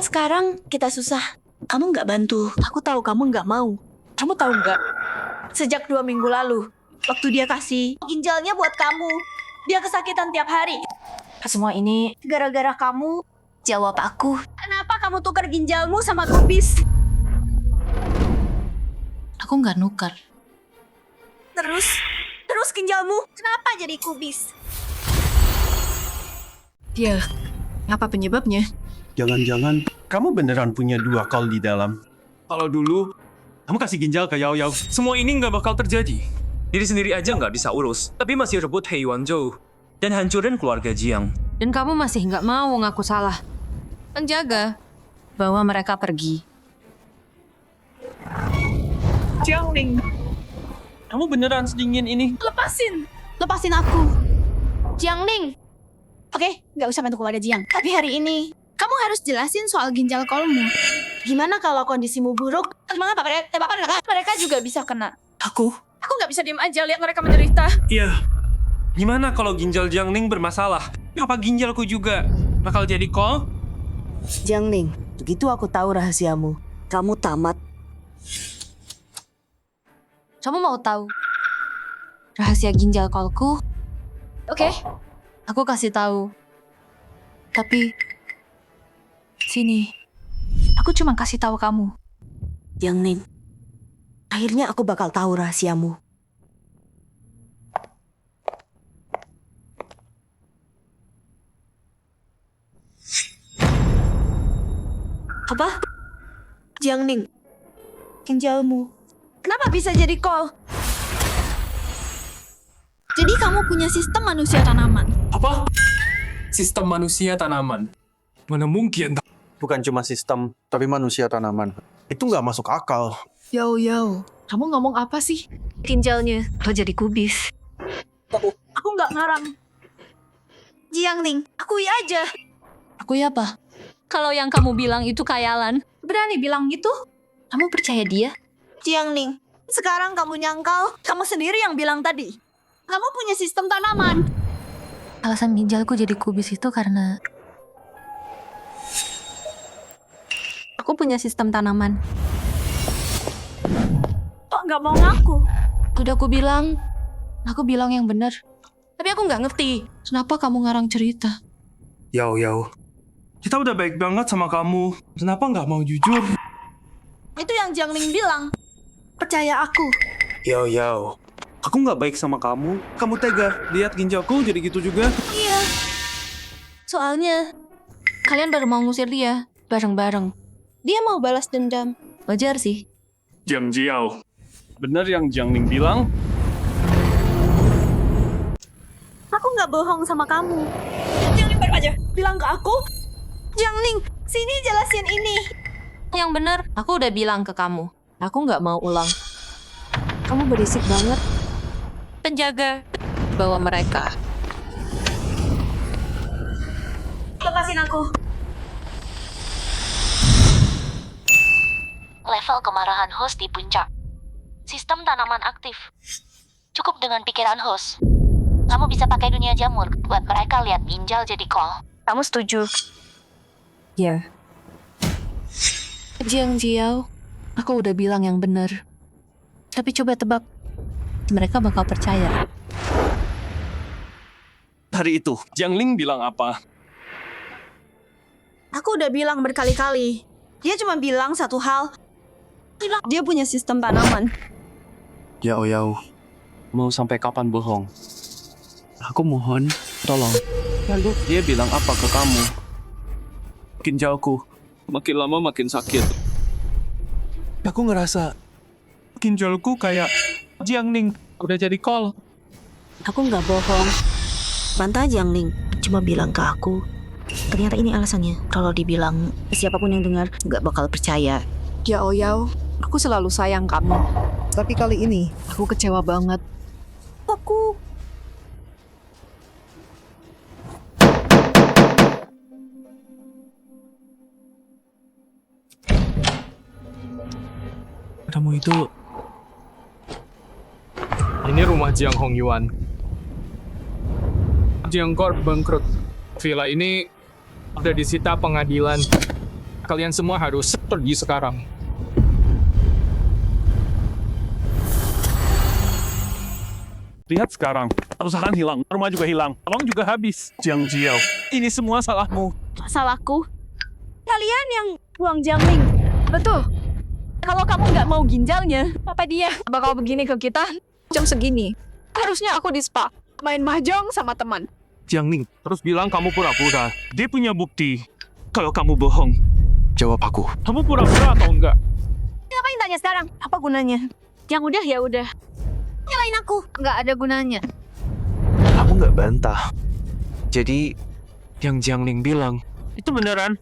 Sekarang kita susah. Kamu nggak bantu. Aku tahu kamu nggak mau. Kamu tahu nggak? Sejak 2 minggu lalu, waktu dia kasih ginjalnya buat kamu, dia kesakitan tiap hari. Semua ini gara-gara kamu. Jawab aku. Kenapa kamu tukar ginjalmu sama kubis? Aku nggak nuker. Terus ginjalmu kenapa jadi kubis? Dia, apa penyebabnya? Jangan-jangan kamu beneran punya 2 kol di dalam. Kalau dulu, kamu kasih ginjal ke Yao Yao, semua ini nggak bakal terjadi. Diri sendiri aja nggak bisa urus, tapi masih rebut Hei Wanzhou dan hancurin keluarga Jiang. Dan kamu masih nggak mau ngaku salah. Penjaga. Bawa mereka pergi. Jiang Ning, kamu beneran sedingin ini? Lepasin aku. Jiang Ning. Oke, nggak usah bantu keluarga Jiang. Tapi hari ini, kamu harus jelasin soal ginjal kolmu. Gimana kalau kondisimu buruk? Mengapa mereka juga bisa kena? Aku Nggak bisa diem aja lihat mereka menderita. Iya. Gimana kalau ginjal Jiang Ning bermasalah? Apa ginjalku juga bakal jadi kol? Jiangning, begitu aku tahu rahasiamu, kamu tamat. Kamu mau tahu rahasia ginjal kolku? Oke. Aku kasih tahu. Tapi sini, aku cuma kasih tahu kamu. Jiangning, akhirnya aku bakal tahu rahasiamu. Apa? Jiangning, ginjalmu. Kenapa bisa jadi kol? Jadi kamu punya sistem manusia tanaman. Apa? Sistem manusia tanaman. Mana mungkin? Bukan cuma sistem, tapi manusia tanaman. Itu nggak masuk akal. Yo, kamu ngomong apa sih? Ginjalnya lo jadi kubis. Aku nggak ngarang. Jiangning, akui aja. Aku ya apa? Kalau yang kamu bilang itu khayalan, berani bilang gitu? Kamu percaya dia? Jiangning, sekarang kamu nyangkal, kamu sendiri yang bilang tadi. Kamu punya sistem tanaman. Alasan ginjalku jadi kubis itu karena aku punya sistem tanaman. Kok nggak mau ngaku? Udah aku bilang yang benar. Tapi aku nggak ngerti, kenapa kamu ngarang cerita? Yao. Kita udah baik banget sama kamu. Kenapa nggak mau jujur? Itu yang Jiangning bilang. Percaya aku. Yao. Aku nggak baik sama kamu. Kamu tega. Lihat ginjalku jadi gitu juga. Iya. Soalnya kalian baru mau ngusir dia bareng-bareng. Dia mau balas dendam. Wajar sih. Jiang Jiao, benar yang Jiangning bilang? Aku nggak bohong sama kamu. Jiangning baru aja bilang ke aku. Jiangning, sini jelasin ini. Yang benar, aku udah bilang ke kamu. Aku nggak mau ulang. Kamu berisik banget. Penjaga, bawa mereka. Lepasin aku. Level kemarahan host di puncak. Sistem tanaman aktif. Cukup dengan pikiran host. Kamu bisa pakai dunia jamur buat mereka lihat ginjal jadi kol. Kamu setuju? Ya. Jiang Jiao, aku udah bilang yang benar. Tapi coba tebak, mereka bakal percaya. Hari itu, Jiangling bilang apa? Aku udah bilang berkali-kali. Dia cuma bilang satu hal. Dia punya sistem tanaman. Yao. Mau sampai kapan bohong? Aku mohon, tolong. Lalu dia bilang apa ke kamu? Ginjalku makin lama makin sakit. Aku ngerasa ginjalku kayak Jiangning udah jadi kol. Aku nggak bohong. Bantah Jiangling cuma bilang ke aku. Ternyata ini alasannya. Kalau dibilang siapapun yang dengar nggak bakal percaya. Yao, aku selalu sayang kamu. Tapi kali ini aku kecewa banget. Aku Kamu itu... Ini rumah Jiang Hongyuan. Jiang Corp bangkrut. Villa ini udah disita pengadilan. Kalian semua harus pergi sekarang. Lihat sekarang, perusahaan hilang, rumah juga hilang, uang juga habis. Jiang Jiao, ini semua salahmu. salahku. Kalian yang buang Jiangling. Betul. Kalau kamu nggak mau ginjalnya, apa dia bakal begini ke kita? Jam segini. Harusnya aku di spa. Main mahjong sama teman. Jiangling, terus bilang kamu pura-pura. Dia punya bukti. Kalau kamu bohong, jawab aku. Kamu pura-pura atau enggak? Ngapain tanya sekarang? Apa gunanya? Yang udah ya udah. Nyalain aku. Nggak ada gunanya. Aku nggak bantah. Jadi, yang Jiangling bilang, itu beneran?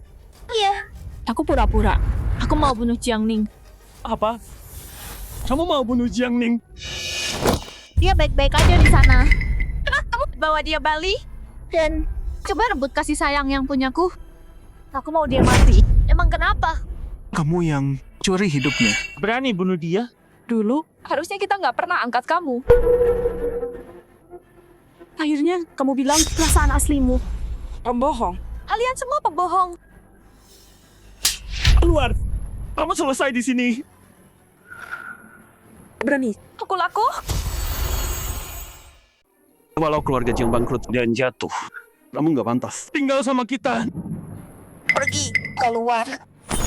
Iya. Aku pura-pura. Aku mau bunuh Jiangling. Apa? Kamu mau bunuh Jiangling? Dia baik-baik aja di sana. Kenapa kamu bawa dia balik? Dan coba rebut kasih sayang yang punyaku. Aku mau dia mati. Emang kenapa? Kamu yang curi hidupnya. Berani bunuh dia? Dulu, harusnya kita nggak pernah angkat kamu. Akhirnya, kamu bilang perasaan aslimu. Pembohong. Kalian semua pembohong. Keluar. Kamu selesai di sini. Berani. Pukul aku? Walau keluarga Jiang bangkrut dan jatuh, kamu nggak pantas tinggal sama kita. Pergi, keluar.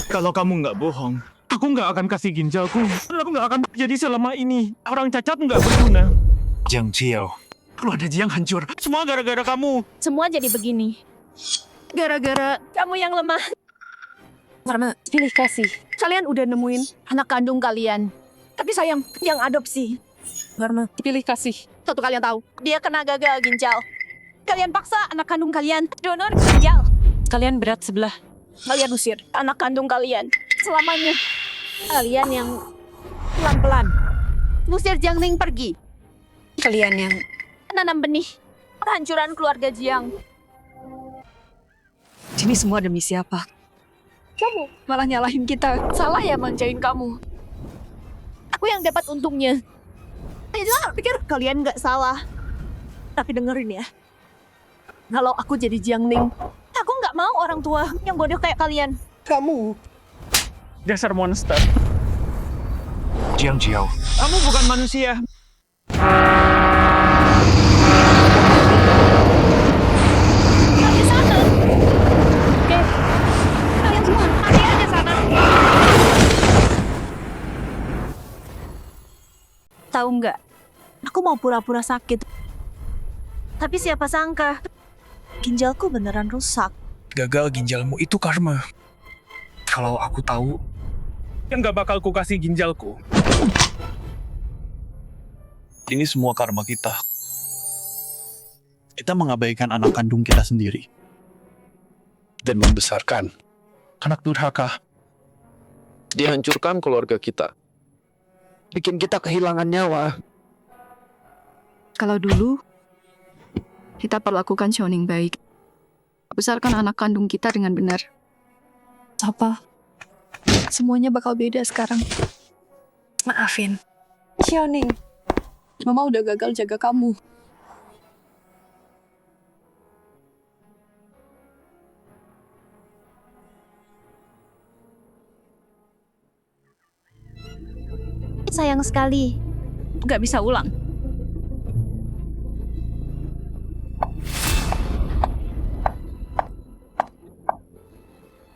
Kalau kamu nggak bohong, aku nggak akan kasih ginjalku. Dan aku nggak akan jadi selama ini. Orang cacat nggak berguna. Jiang Jiao, Keluarga Jiang hancur. Semua gara-gara kamu. Semua jadi begini. Gara-gara kamu yang lemah. Karma, pilih kasih. Kalian udah nemuin anak kandung kalian. Tapi sayang, yang adopsi. Karma, pilih kasih. Satu kalian tahu, dia kena gagal ginjal. Kalian paksa anak kandung kalian donor ginjal. Kalian berat sebelah. Kalian usir anak kandung kalian selamanya. Kalian yang Pelan-pelan. Usir Jiang Ning pergi. kalian yang Nanam benih kehancuran keluarga Jiang. Ini semua demi siapa? Kamu malah nyalahin kita. Salah ya manjain kamu. Aku yang dapat untungnya. Saya pikir kalian nggak salah. Tapi dengerin ya. Kalau aku jadi Jiang Ning, aku nggak mau orang tua yang bodoh kayak kalian. Kamu dasar monster. Jiang Jiao, Kamu bukan manusia. Di sana. Oke. Kalian semua mati aja sana. Tahu nggak? Aku mau pura-pura sakit. Tapi siapa sangka ginjalku beneran rusak. Gagal ginjalmu itu karma. Kalau aku tahu, Yang gak bakal ku kasih ginjalku. ini semua karma kita. Kita mengabaikan anak kandung kita sendiri. Dan membesarkan anak durhaka. dihancurkan keluarga kita. Bikin kita kehilangan nyawa. Kalau dulu kita perlakukan Xiaoning baik. Besarkan anak kandung kita dengan benar. Apa? Semuanya bakal beda sekarang. Maafin. Xiaoning. Mama udah gagal jaga kamu. Sayang sekali. Gak bisa ulang.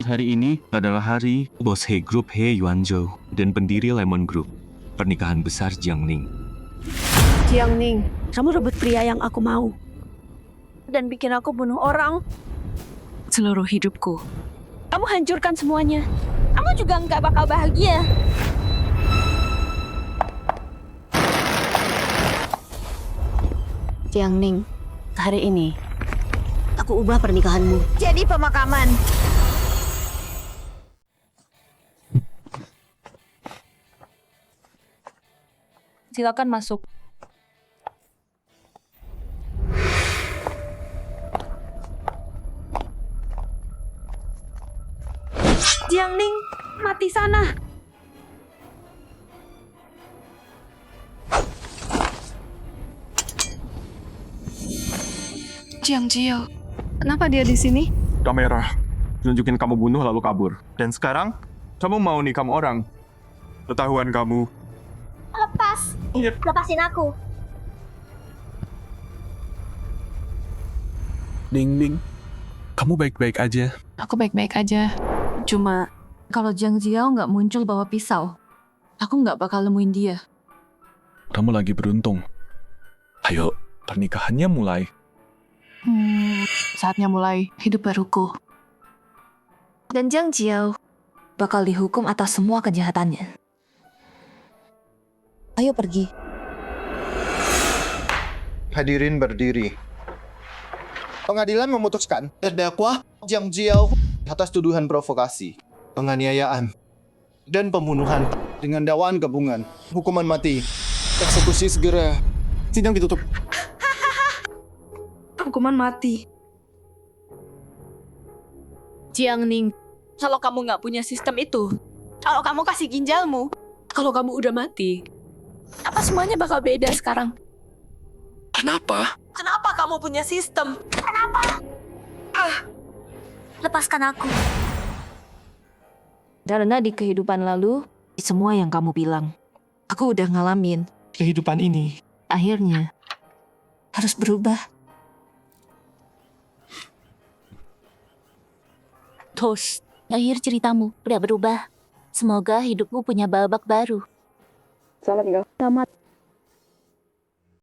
Hari ini adalah hari bos He Group He Yuanzhou dan pendiri Lemon Group. Pernikahan besar Jiang Ning. Jiang Ning, kamu rebut pria yang aku mau. Dan bikin aku bunuh orang. Seluruh hidupku. Kamu hancurkan semuanya. Kamu juga nggak bakal bahagia. Jiang Ning, hari ini aku ubah pernikahanmu. Jadi pemakaman. Silakan masuk. Jiang Ning, mati sana. Jiang Jiao, kenapa dia di sini? Kamera, tunjukin kamu bunuh lalu kabur. Dan sekarang, kamu mau nikam orang. Ketahuan kamu. Lepas. Lepasin aku. Ning Ning, kamu baik-baik aja. Aku baik-baik aja. Cuma kalau Jiang Jiao nggak muncul bawa pisau, aku nggak bakal nemuin dia. Kamu lagi beruntung. Ayo, Pernikahannya mulai. Saatnya mulai hidup baruku. Dan Jiang Jiao bakal dihukum atas semua kejahatannya. Ayo pergi. Hadirin berdiri. Pengadilan memutuskan terdakwa Jiang Jiao atas tuduhan provokasi, penganiayaan, dan pembunuhan dengan dakwaan gabungan. Hukuman mati. Eksekusi segera. Sidang ditutup. Hukuman mati. Jiang Ning, kalau kamu nggak punya sistem itu, kalau kamu kasih ginjalmu, kalau kamu udah mati, apa semuanya bakal beda sekarang? Kenapa? Kenapa kamu punya sistem? Lepaskan aku. Karena di kehidupan lalu, semua yang kamu bilang, aku udah ngalamin. Kehidupan ini Akhirnya, harus berubah. Tos, akhir ceritamu udah berubah. Semoga hidupmu punya babak baru. Selamat.